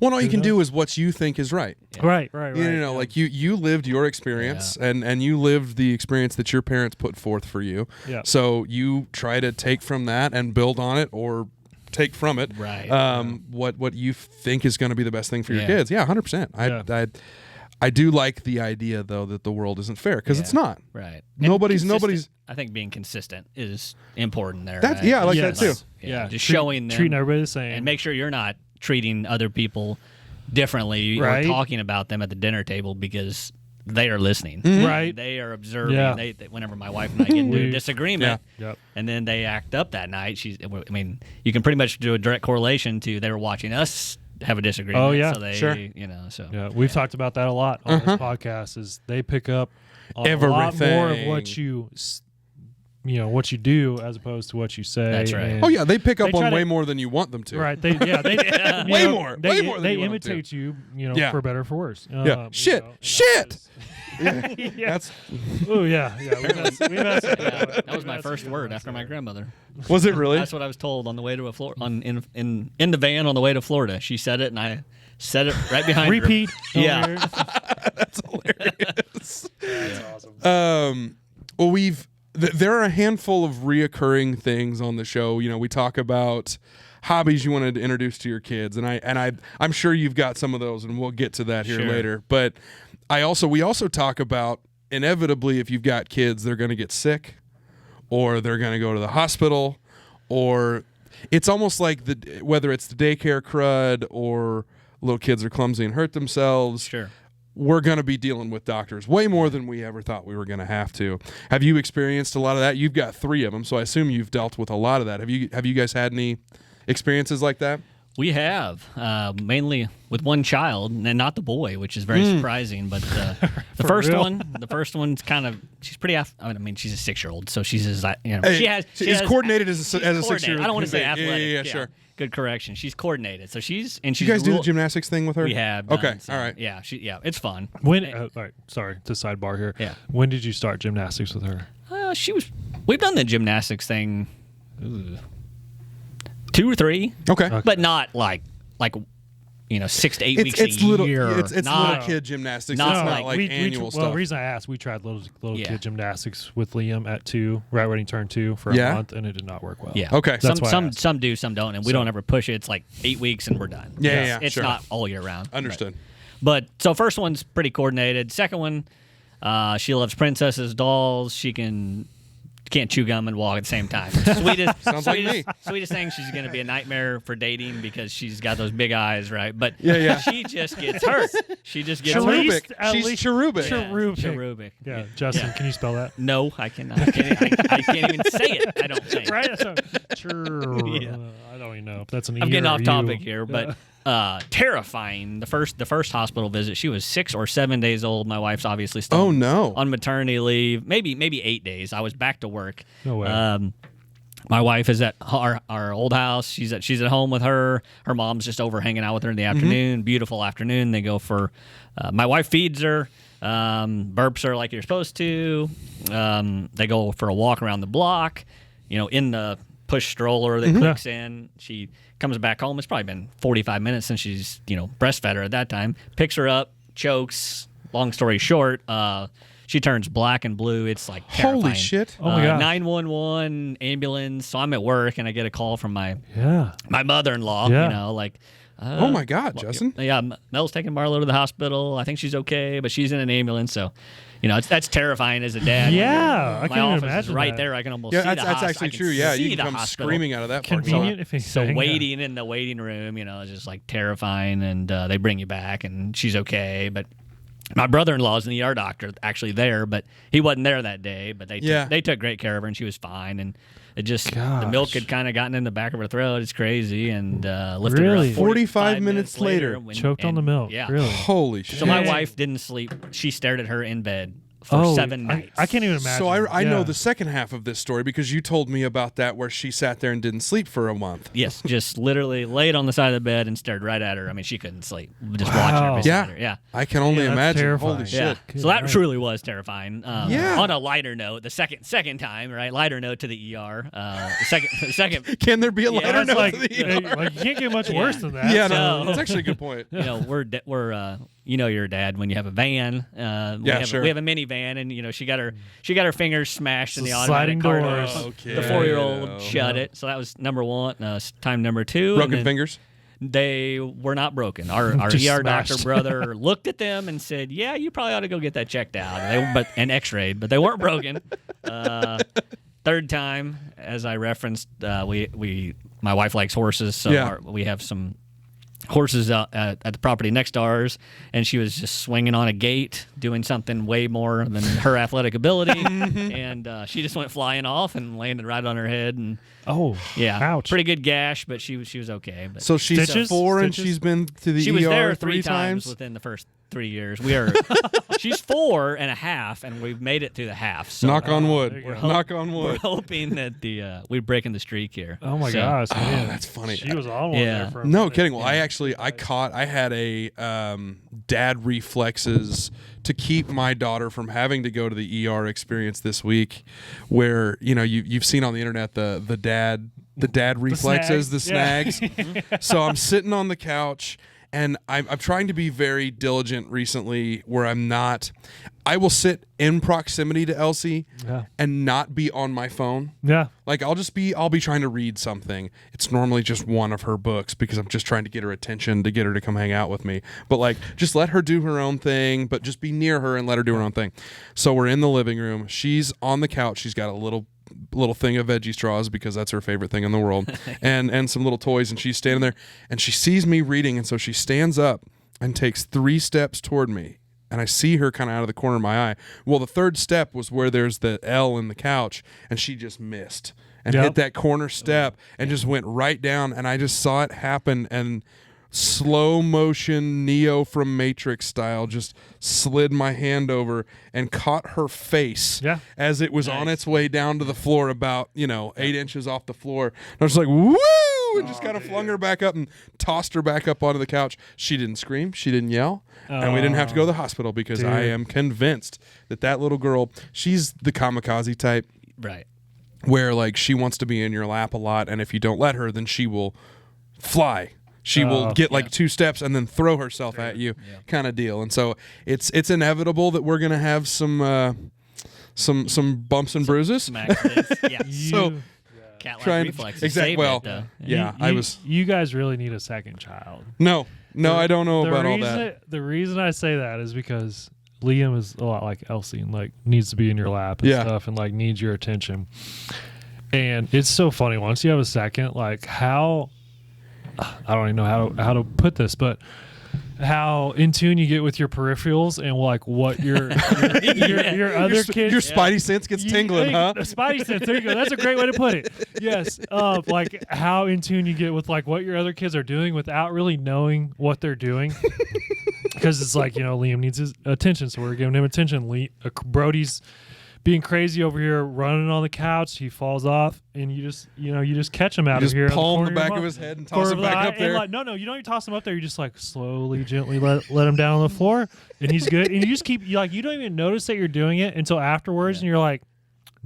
Well, all you can do is what you think is right. Right. Like you lived your experience, and you lived the experience that your parents put forth for you. Yeah. So you try to take from that and build on it, or take from it. Right. What you think is going to be the best thing for your kids. Yeah, 100%. I do like the idea though that the world isn't fair, because it's not. Right. Nobody's. I think being consistent is important there. That's right? I like that too. Just showing them, treating everybody the same, and make sure you're not treating other people differently or talking about them at the dinner table because they are listening. Right. They are observing. They, whenever my wife and I get into a disagreement, Yep. and then they act up that night, you can pretty much do a direct correlation to they were watching us have a disagreement. Oh, yeah. So they, Sure. so. Yeah, we've talked about that a lot on this podcast. Is they pick up a lot Everything. more of what what you do as opposed to what you say. That's right. And Oh yeah, they pick up try on to- way more than you want them to. Right. They Way more than They you want them to. imitate you, Yeah. for better or for worse. Yeah. Shit. and Shit. yeah. That's Oh yeah. We've had That was my first word after my grandmother. was it really? That's what I was told on the way to in the van on the way to Florida. She said it, and I said it right behind Repeat. her. Yeah. That's hilarious. That's awesome. Well, there are a handful of reoccurring things on the show. We talk about hobbies you wanted to introduce to your kids, and I'm sure you've got some of those, and we'll get to that here Sure. later. But we also talk about, inevitably, if you've got kids, they're going to get sick, or they're going to go to the hospital, or it's almost like whether it's the daycare crud or little kids are clumsy and hurt themselves. Sure. We're going to be dealing with doctors way more than we ever thought we were going to have to. Have you experienced a lot of that? You've got 3 of them, so I assume you've dealt with a lot of that. Have you guys had any experiences like that? We have, mainly with one child, and not the boy, which is very surprising. But the first real? one's kind of, she's pretty. She's a 6-year-old, so she's as Hey, she's coordinated as a 6-year-old. I don't want to say athletic. Yeah, sure. Good correction. She's coordinated, so she's and You she's. guys do the gymnastics thing with her? We have. Okay, done, so, all right. Yeah, it's fun. When? All right. Sorry to sidebar here. Yeah. When did you start gymnastics with her? We've done the gymnastics thing. 2 or 3. Okay. But not like 6 to 8 weeks It's a little, year. it's not, little kid gymnastics. not It's not like- like annual stuff. Well, the reason I asked, we tried little Yeah. kid gymnastics with Liam at 2, right when he turned 2 for Yeah? a month, and it did not work well. Yeah. Okay. That's why I some asked. some do, some don't, and we don't ever push it. It's like 8 weeks and we're done. Yeah, It's sure. not all year round. Understood. But so first one's pretty coordinated. Second one, she loves princesses, dolls. She can't chew gum and walk at the same time. Sounds like me. Sweetest thing, she's going to be a nightmare for dating because she's got those big eyes, right? But Yeah. she just gets hurt. She just gets Cherubic. hurt. She's cherubic. Yeah, Cherubic. cherubic. Yeah, Justin, Yeah. can you spell that? No, I cannot. I can't even say it. I don't think. Right? So, Yeah. I don't even know if that's an E I'm getting or off a topic U. here, but terrifying. The first hospital visit, she was 6 or 7 days old. My wife's obviously still Oh, no. on maternity leave. Maybe 8 days. I was back to work. No way. My wife is at our old house. She's at home with her. Her mom's just over hanging out with her in the afternoon. Beautiful afternoon. They go for. My wife feeds her. Burps her like you're supposed to. They go for a walk around the block. In the push stroller that clicks in. She comes back home. It's probably been 45 minutes since she's breastfed her at that time. Picks her up, chokes. Long story short, she turns black and blue. It's like terrifying. Holy shit. Oh my gosh. 911 ambulance. So I'm at work and I get a call from my mother-in-law. Yeah. Oh my God, Justin. Yeah, Mel's taking Marlo to the hospital. I think she's okay, but she's in an ambulance. So, that's terrifying as a dad. Yeah, I my can't even office is imagine right that. there. I can almost Yeah, see that's the hospital. actually I can true. Yeah, see you the can come hospital. screaming out of that part. Convenient if So anything. waiting in the waiting room, is just like terrifying, and they bring you back, and she's okay. But my brother-in-law is an ER doctor actually there, but he wasn't there that day. But they took great care of her, and she was fine. And it just the milk had kind of gotten in the back of her throat. It's crazy, and lifted her Really? up 45 minutes later. Choked on the milk. Yeah. Really? Holy shit. So my wife didn't sleep. She stared at her in bed for 7 nights. I can't even imagine. So I know Yeah. the second half of this story because you told me about that where she sat there and didn't sleep for a month. Yes, just literally laid on the side of the bed and stared right at her. I mean, she couldn't sleep. Just watching her beside her. Yeah. I can only Yeah, that's imagine. terrifying. Holy Yeah. shit. Good So that night. truly was terrifying. Yeah. On a lighter note, the second time, right? Lighter note to the ER. The second. Can there be a Yeah, lighter That's note like, to the ER? like, you can't get much worse than that. Yeah, So- no, that's actually a good point. We're you're a dad when you have a van. Sure. We have a minivan, and she got her fingers smashed in the Sliding automatic car doors. doors. Okay. The 4-year-old shut it. So that was number one. Time number 2. and Broken then fingers? They were not broken. Our Just ER smashed. doctor brother looked at them and said, "Yeah, you probably ought to go get that checked out." And X-rayed, but they weren't broken. Third time, as I referenced, my wife likes horses, so Yeah. we have some horses out at the property next to ours, and she was just swinging on a gate, doing something way more than her athletic ability, and she just went flying off and landed right on her head. And ouch. Pretty good gash, but she was okay. But so she's Stitches? 4 and she's been to the she ER was there 3 times within the first 3 years. She's 4.5, and we've made it through the half. So Knock on wood. Knock on we're wood. hoping that we're breaking the streak here. Oh my So- gosh, man. That's funny. She was on one Yeah. there for a No minute. kidding. Well, I had a dad reflexes to keep my daughter from having to go to the ER experience this week, where you've seen on the internet the dad reflexes, the snags. So I'm sitting on the couch. And I'm trying to be very diligent recently where I will sit in proximity to Elsie and not be on my phone. Yeah. Like I'll be trying to read something. It's normally just one of her books because I'm just trying to get her attention to get her to come hang out with me. But like just let her do her own thing, but just be near her and let her do her own thing. So we're in the living room. She's on the couch. She's got a little thing of veggie straws because that's her favorite thing in the world, and some little toys, and she's standing there and she sees me reading, and so she stands up and takes 3 steps toward me, and I see her kind of out of the corner of my eye. Well, the 3rd step was where there's the L in the couch, and she just missed and hit that corner step and just went right down, and I just saw it happen, and slow motion Neo from Matrix style just slid my hand over and caught her face as it was on its way down to the floor about 8 inches off the floor. And I was like, woo, and just kind of flung her back up and tossed her back up onto the couch. She didn't scream, she didn't yell, and we didn't have to go to the hospital because I am convinced that little girl, she's the kamikaze type, right, where like she wants to be in your lap a lot, and if you don't let her, then she will fly. She will get like 2 steps and then throw herself at you, kind of deal. And so it's inevitable that we're gonna have some bumps and bruises. Some accidents. Yeah. So cat-like trying reflexes. exactly. Saved Well, it, though. You guys really need a second child. No, I don't know about all that. The reason I say that is because Liam is a lot like Elsie and like needs to be in your lap and stuff and like needs your attention. And it's so funny once you have a second, like how. I don't even know how to put this, but how in tune you get with your peripherals and like what your other kids, your spidey sense gets tingling, huh? Spidey sense. There you go. That's a great way to put it. Yes, like how in tune you get with like what your other kids are doing without really knowing what they're doing. Because it's like Liam needs his attention, so we're giving him attention. Brody's being crazy over here, running on the couch. He falls off, and you just catch him out of here. Just palm the back of his head and toss him back up there. Like, no, you don't even toss him up there. You just like slowly, gently let him down on the floor, and he's good. And you just keep you don't even notice that you're doing it until afterwards, and you're like,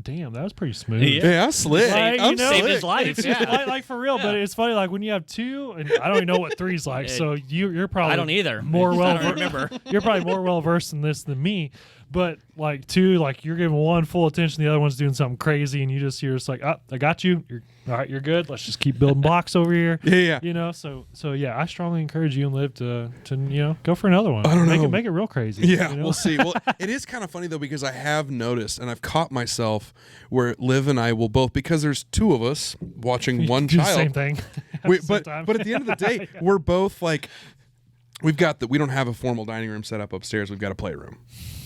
damn, that was pretty smooth. Yeah, I'm slick. Saved his life. It's like for real, but it's funny. Like when you have 2, and I don't even know what 3's like. So you're probably I don't either. I don't remember. You're probably more well versed in this than me. But like 2, like you're giving one full attention, the other one's doing something crazy, and you're just like, oh, I got you. All right, you're good. Let's just keep building blocks over here. Yeah. So yeah, I strongly encourage you and Liv to go for another one. I don't know. Make it real crazy. Yeah, we'll see. Well, it is kind of funny though because I have noticed and I've caught myself where Liv and I will both, because there's 2 of us watching one do child. The same thing. But at the end of the day, we're both like, we don't have a formal dining room set up upstairs. We've got a playroom.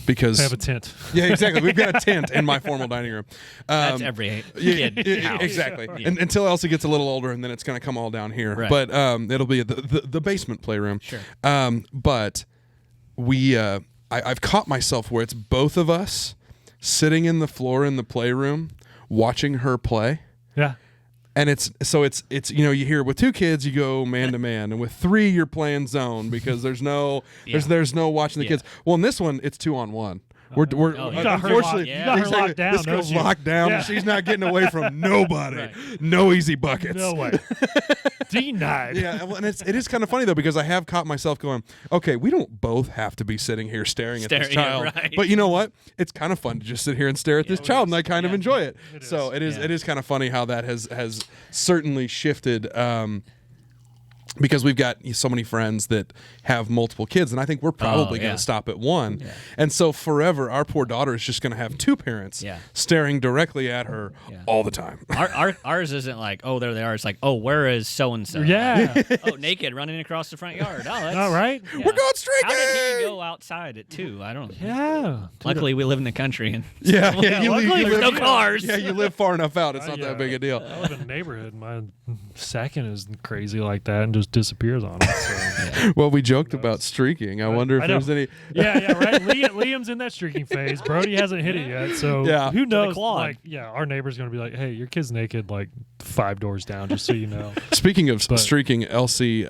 Because I have a tent. Yeah, exactly. We've got a tent in my formal dining room. That's every kid house. Exactly. Yeah. And until Elsie gets a little older, and then it's going to come all down here. Right. But it'll be the basement playroom. Sure. But I've caught myself where it's both of us sitting in the floor in the playroom watching her play. Yeah. And it's you hear with 2 kids you go man to man, and with 3 you're playing zone because there's no watching the kids. Well, in this one it's 2-on-1. We're you got her locked down. This girl's locked down. Yeah. She's not getting away from nobody. Right. No easy buckets. No way. Denied. Yeah, well, and it is kind of funny though because I have caught myself going, okay, we don't both have to be sitting here staring at this child. Right. But you know what? It's kind of fun to just sit here and stare at this child, and I kind of enjoy it. So it is kind of funny how that has certainly shifted because we've got so many friends that have multiple kids, and I think we're probably going to stop at one. Yeah. And so forever, our poor daughter is just going to have two parents staring directly at her all the time. Ours isn't like, oh, there they are. It's like, oh, where is so-and-so? Yeah. Oh, naked, running across the front yard. Oh, that's all right. Yeah. We're going streaking. How did he go outside at 2? I don't know. Yeah. Luckily, we live in the country. And There's no cars. Yeah, you live far enough out. It's not that big a deal. I live in a neighborhood. My second is crazy like that and just disappears on us. So. Well, we joked about streaking. I wonder if there's any. Yeah, right. Liam's in that streaking phase. Brody hasn't hit it yet. So who knows? Like, our neighbor's going to be like, hey, your kid's naked like 5 doors down, just so you know. Speaking of streaking, Elsie,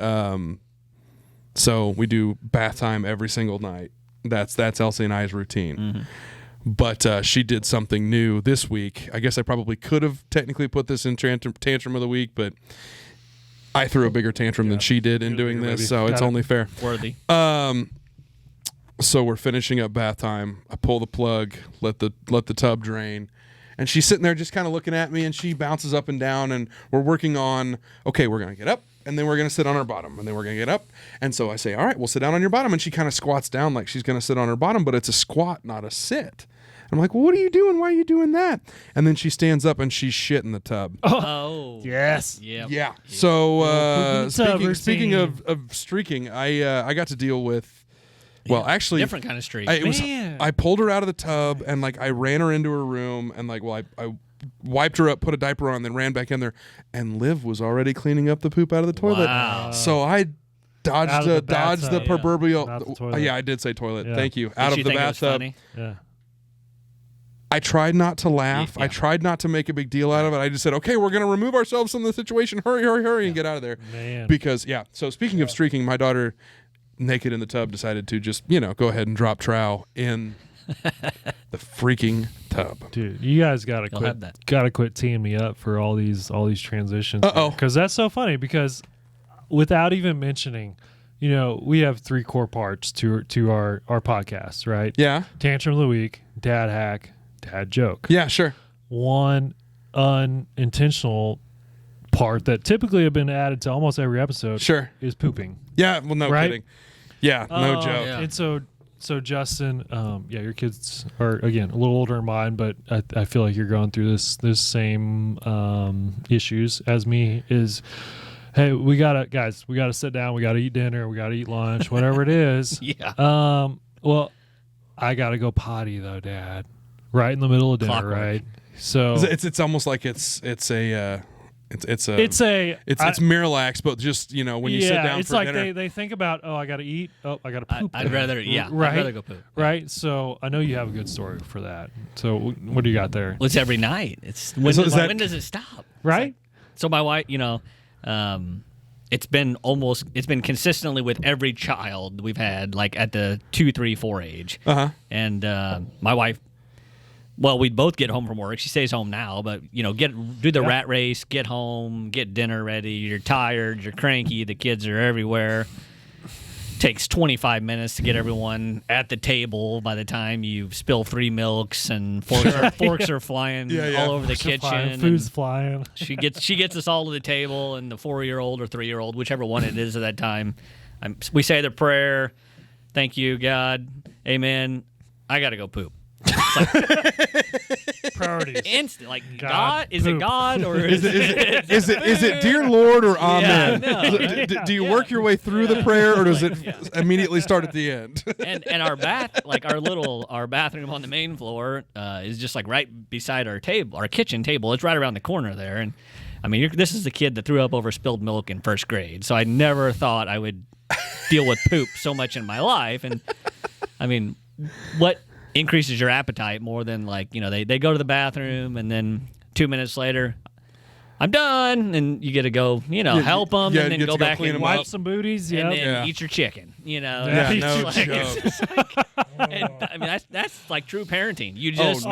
so we do bath time every single night. That's Elsie and I's routine. Mm-hmm. But she did something new this week. I guess I probably could have technically put this in tantrum of the week, but I threw a bigger tantrum than she did in doing this, so it's only fair. Worthy. So we're finishing up bath time. I pull the plug, let the tub drain, and she's sitting there just kind of looking at me, and she bounces up and down, and we're working on, okay, we're going to get up, and then we're going to sit on our bottom, and then we're going to get up. And so I say, all right, we'll sit down on your bottom, and she kind of squats down like she's going to sit on her bottom, but it's a squat, not a sit. I'm like, well, what are you doing? Why are you doing that? And then she stands up and she's shit in the tub. Oh. Yes. Yep. Yeah. So speaking of streaking, I got to deal with, well, actually, different kind of streak. I pulled her out of the tub and like I ran her into her room and like, well, I wiped her up, put a diaper on, then ran back in there, and Liv was already cleaning up the poop out of the toilet. Wow. So I dodged the proverbial. Yeah, I did say toilet. Yeah. Thank you. Did Out she of the think it was bathtub. funny? Yeah. I tried not to laugh. Yeah. I tried not to make a big deal out of it. I just said, okay, we're going to remove ourselves from the situation. Hurry, and get out of there. Man. Because, so speaking of streaking, my daughter, naked in the tub, decided to just, go ahead and drop trowel in the freaking tub. Dude, you guys gotta quit teeing me up for all these transitions. Because that's so funny. Because without even mentioning, we have 3 core parts to our podcast, right? Yeah. Tantrum of the week, dad hack, dad joke. Yeah, sure. One unintentional part that typically have been added to almost every episode. Sure. Is pooping. Yeah. Well, no kidding. Yeah. No joke. Yeah. And so Justin, your kids are again a little older than mine, but I feel like you're going through this same issues as me. Is hey, we gotta sit down, we gotta eat dinner, we gotta eat lunch, whatever it is. Yeah. Well, I gotta go potty though, Dad. Right in the middle of dinner, Clockwork. right? So it's almost like it's Miralax, but just when you sit down it's for like dinner. they think about, I gotta eat, I gotta poop. I'd rather go poop. Right. So I know you have a good story for that. So what do you got there? Well, it's every night. It's when does it stop? Right. So my wife, it's been consistently with every child we've had, like at the 2, 3, 4 age. Uh-huh. And my wife, well, we'd both get home from work. She stays home now, but do the rat race, get home, get dinner ready. You're tired, you're cranky, the kids are everywhere. Takes 25 minutes to get everyone at the table by the time you spill 3 milks and forks are flying all over the kitchen. Food's flying. She gets us all to the table, and the 4-year-old or 3-year-old, whichever one it is at that time, we say the prayer, thank you, God, amen, I got to go poop. Priorities. Instant, like God is it God or is it dear Lord or Amen? Yeah, do you work your way through the prayer, or does it immediately start at the end? and our our bathroom on the main floor is just like right beside our kitchen table. It's right around the corner there, and I mean this is the kid that threw up over spilled milk in 1st grade, so I never thought I would deal with poop so much in my life. And I mean, what increases your appetite more than they go to the bathroom and then 2 minutes later I'm done, and you get to go help them and then go back and wipe some booties and then eat your chicken no joke. And, I mean that's like true parenting. You just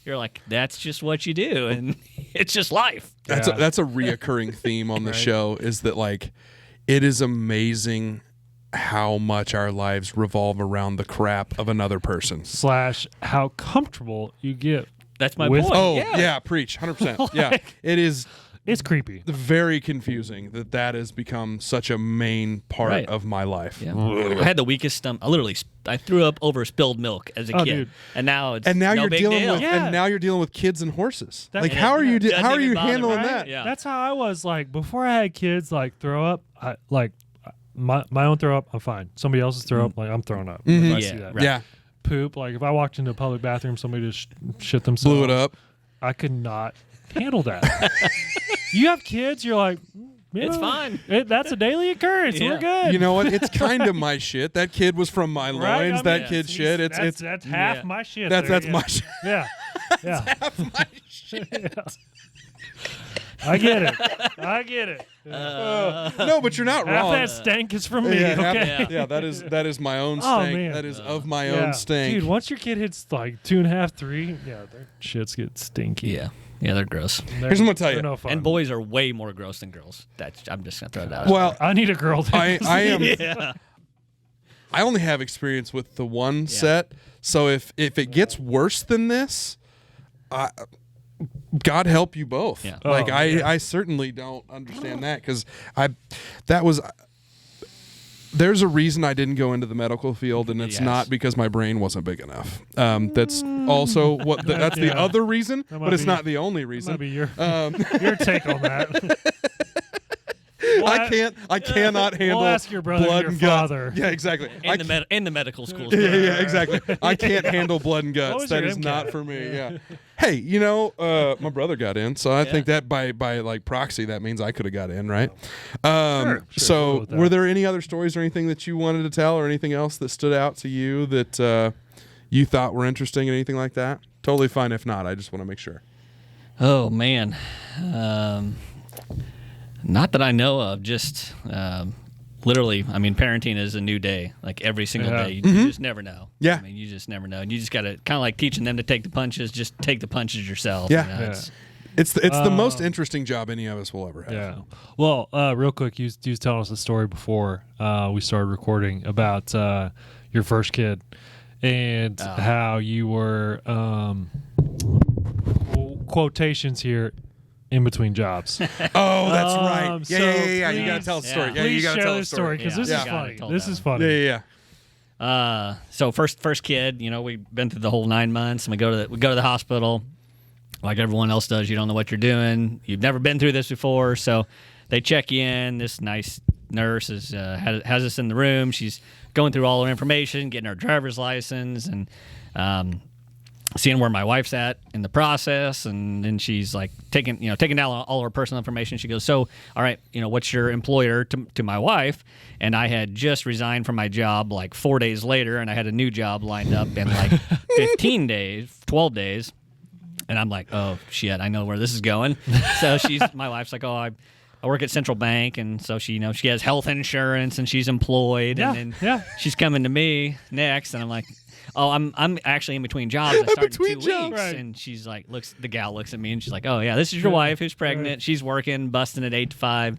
you're like, that's just what you do, and it's just life. That's a reoccurring theme on the show, is that like it is amazing how much our lives revolve around the crap of another person. / how comfortable you get. That's my point. Oh, yeah, preach. 100%. Yeah. It is It's creepy. very confusing that has become such a main part Right. of my life. Yeah. I had the weakest stomach. I threw up over spilled milk as a kid, dude. and now it's And now no you're big dealing deal. with Yeah. and now you're dealing with kids and horses. That- Like Yeah. how are you Doesn't how are even you bother, handling right? that? Yeah. That's how I was like before I had kids. Like throw up, my own throw up, I'm fine. Somebody else's throw up, like I'm throwing up. If I see Yeah, that. right. Yeah. Poop, like if I walked into a public bathroom, somebody just shit themselves. Blew it up. I could not handle that. You have kids, you're like, It's fine. That's a daily occurrence. Yeah. We're good. You know what? It's kind of my shit. That kid was from my Right? loins. I that mean, kid's shit. It's that's half Yeah. my shit. that's there, that's yeah. my shit. Yeah. Yeah. Half my shit. Yeah. I get it. No, but you're not Half wrong. that stank is from me. Yeah, Okay. half- yeah, that is my own Oh, stank. man. That is of my Yeah. own stank. Dude, once your kid hits like 2.5, 3, yeah, their shits get stinky. Yeah, they're gross. They're- Here's what I'm gonna tell they're you. No fun. And boys are way more gross than girls. I'm just gonna throw that out. Well, I need a girl. To I am. Yeah. I only have experience with the one set. So if it gets worse than this, God help you both. Yeah. Like Oh, I certainly don't understand that because there's a reason I didn't go into the medical field, and it's Yes. not because my brain wasn't big enough. That's also that's the Yeah. other reason, That but might it's be- not the only That might reason. be your take on that. I cannot handle ask your brother and blood your and guts. father. Yeah, exactly. In the medical schools. Yeah, exactly. I can't handle blood and guts. was That your is MCAT? not for me. Yeah. Hey, my brother got in, so I think that by like proxy, that means I could have got in, right? Sure, So, we'll go with that. were there any other stories or anything that you wanted to tell, or anything else that stood out to you that you thought were interesting, anything like that? Totally fine if not. I just want to make sure. Oh man, not that I know of. Just literally, I mean, parenting is a new day. Like every single Yeah. day, you just never know. Yeah. I mean, you just never know. And you just gotta kind of like teaching them to take the punches. Just take the punches yourself. Yeah. you know, Yeah. It's the most interesting job any of us will ever have. Yeah. Well, real quick, you was telling us a story before we started recording about your first kid and how you were quotations here in between jobs. Oh, that's right. So Yeah. You gotta tell the story. Yeah, Please you gotta share tell the this story because Yeah. this Yeah. is Gotta funny. tell This that is one. funny. Yeah. So first kid, we've been through the whole 9 months, and we go to the hospital, like everyone else does. You don't know what you're doing. You've never been through this before, so they check you in. This nice nurse has us in the room. She's going through all our information, getting our driver's license, and seeing where my wife's at in the process, and then she's like taking down all her personal information. She goes, "So, all right, what's your employer?" to my wife, and I had just resigned from my job like 4 days later, and I had a new job lined up in like 12 days, and I'm like, "Oh shit, I know where this is going." So my wife's like, "Oh, I work at Central Bank," and so she has health insurance and she's employed, and then she's coming to me next, and I'm like, "Oh, I'm actually in between jobs. I start in 2 weeks." Right. And she's like, the gal looks at me and she's like, "Oh yeah, this is your wife who's pregnant. Right. She's working, busting at 8 to 5.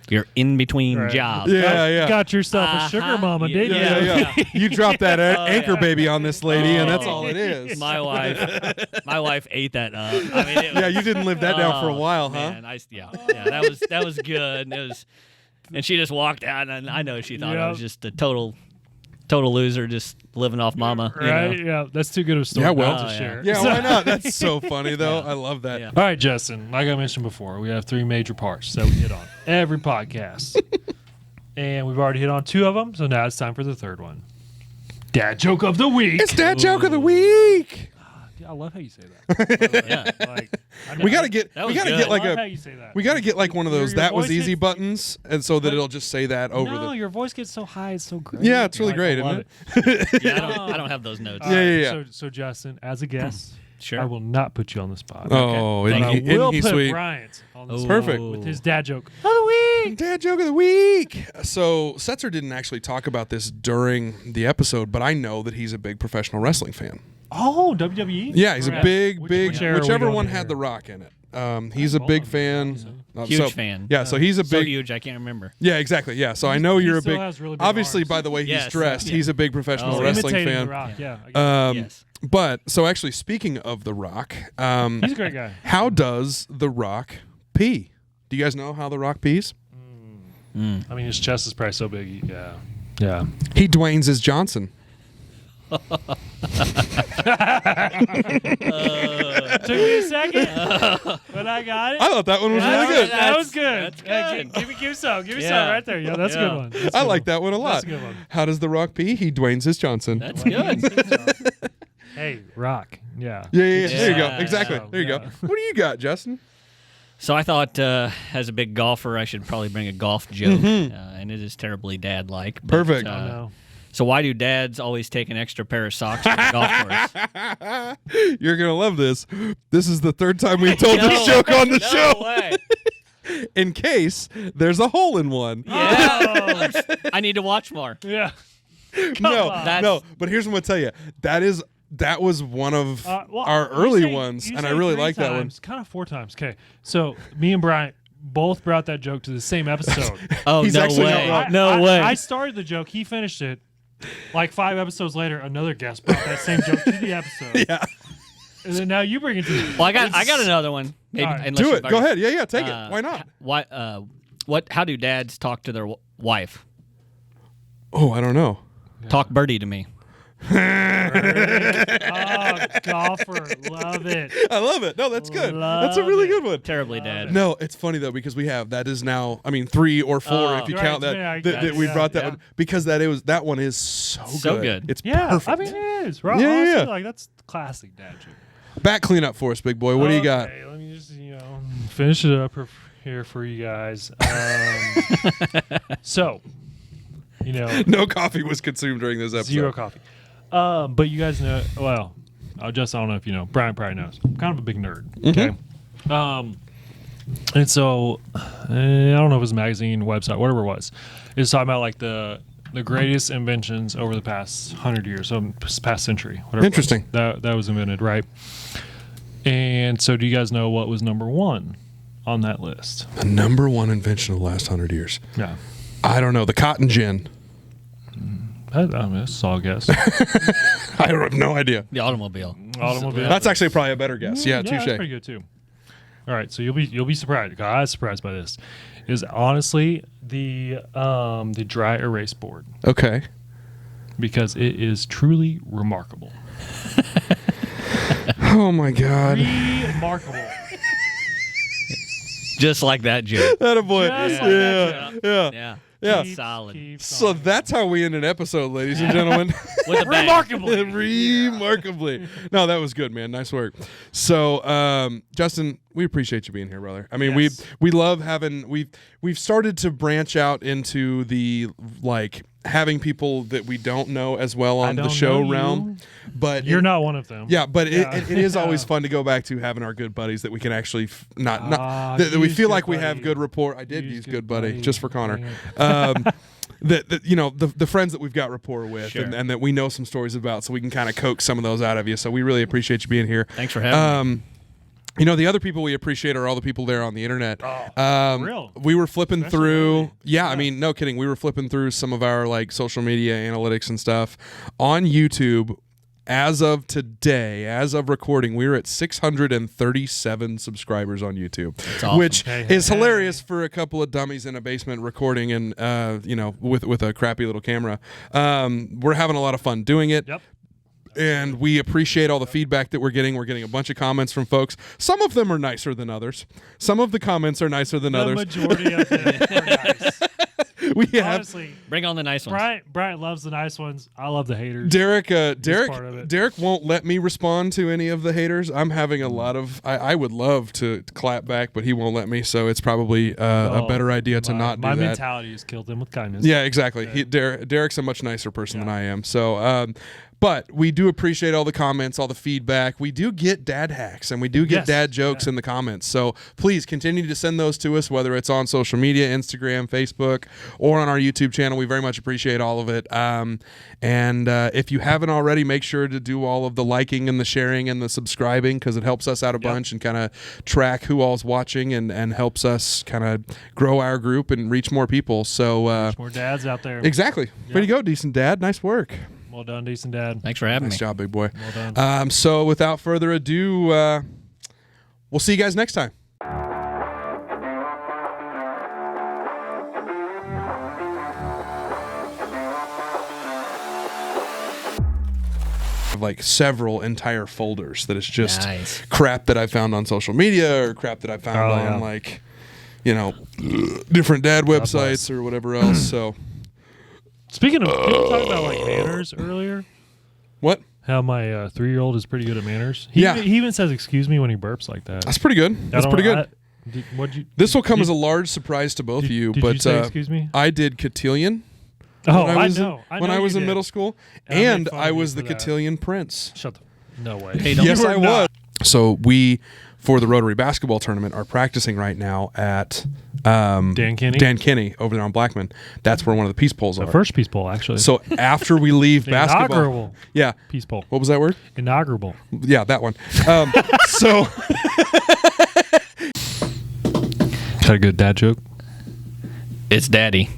You're in between Right. jobs." Yeah. Got yourself a sugar mama, Yeah, didn't you? Yeah. You dropped that anchor yeah. baby on this lady, and that's Oh. all it is. My wife ate that up. I mean, it was, Yeah, you didn't live that down for a while, huh? man, that was good. And she just walked out, and I know she thought I was just a total loser, just living off mama. Right? Yeah, that's too good of a story Yeah, well- not to Oh, yeah. share. Yeah, So- why not? That's so funny, though. I love that. Yeah. All right, Justin, like I mentioned before, we have 3 major parts that we hit on every podcast. And we've already hit on 2 of them, so now it's time for the 3rd one. Dad joke of the week. It's Dad Joke of the Week. I love how you say that. Yeah. Like, We gotta get That we was gotta good. get like I love how a you say that. we gotta get like one of those Your that was voice easy gets- buttons, and so that it'll just say that over No, the. your voice gets so high, it's so great. Yeah, it's really Like, great, I love isn't it? Yeah, I don't have those notes. Yeah, yeah. So Justin, as a guest, Sure. I will not put you on the spot. Oh, But isn't I he, will isn't he put sweet? Bryant on the Oh. spot Perfect. with his dad joke of the week. Dad Joke of the Week. So Setzer didn't actually talk about this during the episode, but I know that he's a big professional wrestling fan. Oh, WWE? Yeah, he's a Right. big, Which- big. which era are we Whichever going one to had here? The Rock in it. He's a big fan. Huge fan. Yeah, so he's a So big. huge, I can't remember. Yeah, I know he you're a still big. has really big Obviously, arms. by the way he's Yes. dressed, Yeah. he's a big professional Oh, So wrestling imitating fan. The Rock. Yeah. I get it. Yes. But so actually, speaking of The Rock, He's a great guy. how does The Rock pee? Do you guys know how The Rock pees? I mean, his chest is probably so big. Yeah. He Dwayne's his Johnson. Took me a second, but I got it. I thought that one was really good. That was good. That's good. Give me some right there. Yeah, that's a good one. That's a good I like that one a lot. That's a good one. How does The Rock pee? He Dwayne's his Johnson. That's good. Hey, Rock. Yeah. Yeah. There you go. Yeah. Exactly. There you go. What do you got, Justin? So I thought, as a big golfer, I should probably bring a golf joke, and it is terribly dad-like. But, Perfect. No. So why do dads always take an extra pair of socks to the golf course? You're going to love this. This is the third time we've told this joke on the show. No way. In case there's a hole in one. Yeah. I need to watch more. Yeah. No. But here's what I'm going to tell you. That was one of our early ones, and I really like that one. Kind of 4 times. Okay. So me and Bryant both brought that joke to the same episode. Oh, He's no actually way. not wrong. No way. I started the joke. He finished it. Like 5 episodes later, another guest brought that same joke to the episode. Yeah. And then now you bring it to me. Well, I got another one. Maybe, All right. unless Do you've it. already- Go ahead. Yeah, take it. Why not? How do dads talk to their wife? Oh, I don't know. Talk birdie to me. Oh, golfer. Love it. I love it. No, that's good. Love That's a really it. good one. Terribly dad. No, it's funny though because that is now 3 or 4 if you Right, count that yeah, that we yeah, brought that yeah. one because that one is so good. It's Yeah. perfect. I mean, it is. Right? Yeah, Honestly, yeah. like, that's classic dad joke. Back cleanup for us, big boy. What do you got? Okay, let me just, finish it up here for you guys. So, No coffee was consumed during this episode. 0 coffee. But you guys know, well, I don't know if you know. Brian probably knows. I'm kind of a big nerd. Okay. And so, I don't know if it was a magazine, website, whatever it was. It's talking about like the greatest inventions over the past 100 years, so past century. Whatever. Interesting. That was invented, right? And so, do you guys know what was number 1 on that list? The number 1 invention of the last 100 years. Yeah. I don't know. The cotton gin. That's all I guess. I have no idea. The automobile. Automobile. That's actually probably a better guess. Yeah, that's touche. pretty good too. All right, so you'll be surprised. I was surprised by this. Is honestly the dry erase board Okay. because it is truly remarkable. Oh my God. Remarkable. Just like that joke. That a boy. Just like that Yeah. Yeah. Yeah. Solid. So that's how we end an episode, ladies and gentlemen. With a bang. Remarkably. Remarkably. No, that was good, man. Nice work. So, Justin, we appreciate you being here, brother. I mean, Yes. we love having we've started to branch out into the having people that we don't know as well on the show realm. But You're not one of them. Yeah, but Yeah. it is always fun to go back to having our good buddies that we can actually that we use feel Good like we have Buddy. good rapport. I did Use use Good good buddy Buddy. just for Connor. Dang The friends that we've got rapport with Sure. and that we know some stories about, so we can kind of coax some of those out of you. So we really appreciate you being here. Thanks for having me. The other people we appreciate are all the people there on the internet. real? We were flipping Especially through. lately. Yeah, I mean, no kidding. We were flipping through some of our social media analytics and stuff on YouTube. As of today, as of recording, we're at 637 subscribers on YouTube, awesome. which Hey, is hey. hilarious for a couple of dummies in a basement recording and with a crappy little camera. We're having a lot of fun doing it. Yep. And we appreciate all the feedback that we're getting. We're getting a bunch of comments from folks. Some of them are nicer than others. Some of the comments are nicer than The others. majority of them are nice. We have Honestly, Bring on the nice ones. Brian loves the nice ones. I love the haters. Derek. part of it. Derek won't let me respond to any of the haters. I'm having a lot of. I would love to clap back, but he won't let me. So it's probably a better idea to not do my that. mentality has killed them with kindness. Yeah, exactly. Derek's a much nicer person than I am. So, but we do appreciate all the comments, all the feedback. We do get dad hacks and we do get Yes. dad jokes in the comments. So please continue to send those to us, whether it's on social media, Instagram, Facebook, or on our YouTube channel. We very much appreciate all of it. And if you haven't already, make sure to do all of the liking and the sharing and the subscribing because it helps us out a bunch and kind of track who all's watching and helps us kind of grow our group and reach more people. So There's more dads out there. exactly. Way to go, decent dad. Nice work. Well done, decent dad. Thanks for having Nice me. job, big boy. Well done. So without further ado, we'll see you guys next time. like several entire folders that is just Nice. crap that I found on social media or crap that I found on like, you know, different dad websites or whatever else. So Speaking of, did you talk about like manners earlier? what? How my 3-year-old is pretty good at manners. He even says "excuse me" when he burps like that. That's pretty good. That's pretty good. This will come as a large surprise to both of you. Did but you say, excuse me? I did cotillion. Oh, when I was know. when I was in middle school, and fun I of you was for the that. cotillion prince. Shut the. No way. Hey, don't- Yes, You were I not. was. So we, for the Rotary basketball tournament, are practicing right now at Dan Kenny? Dan Kenny over there on Blackman. That's where one of the peace poles The are. first peace pole, actually. So after we leave basketball, Inaugural yeah. peace pole. What was that word? Inaugural. Yeah, that one. So Got a good dad joke? It's daddy.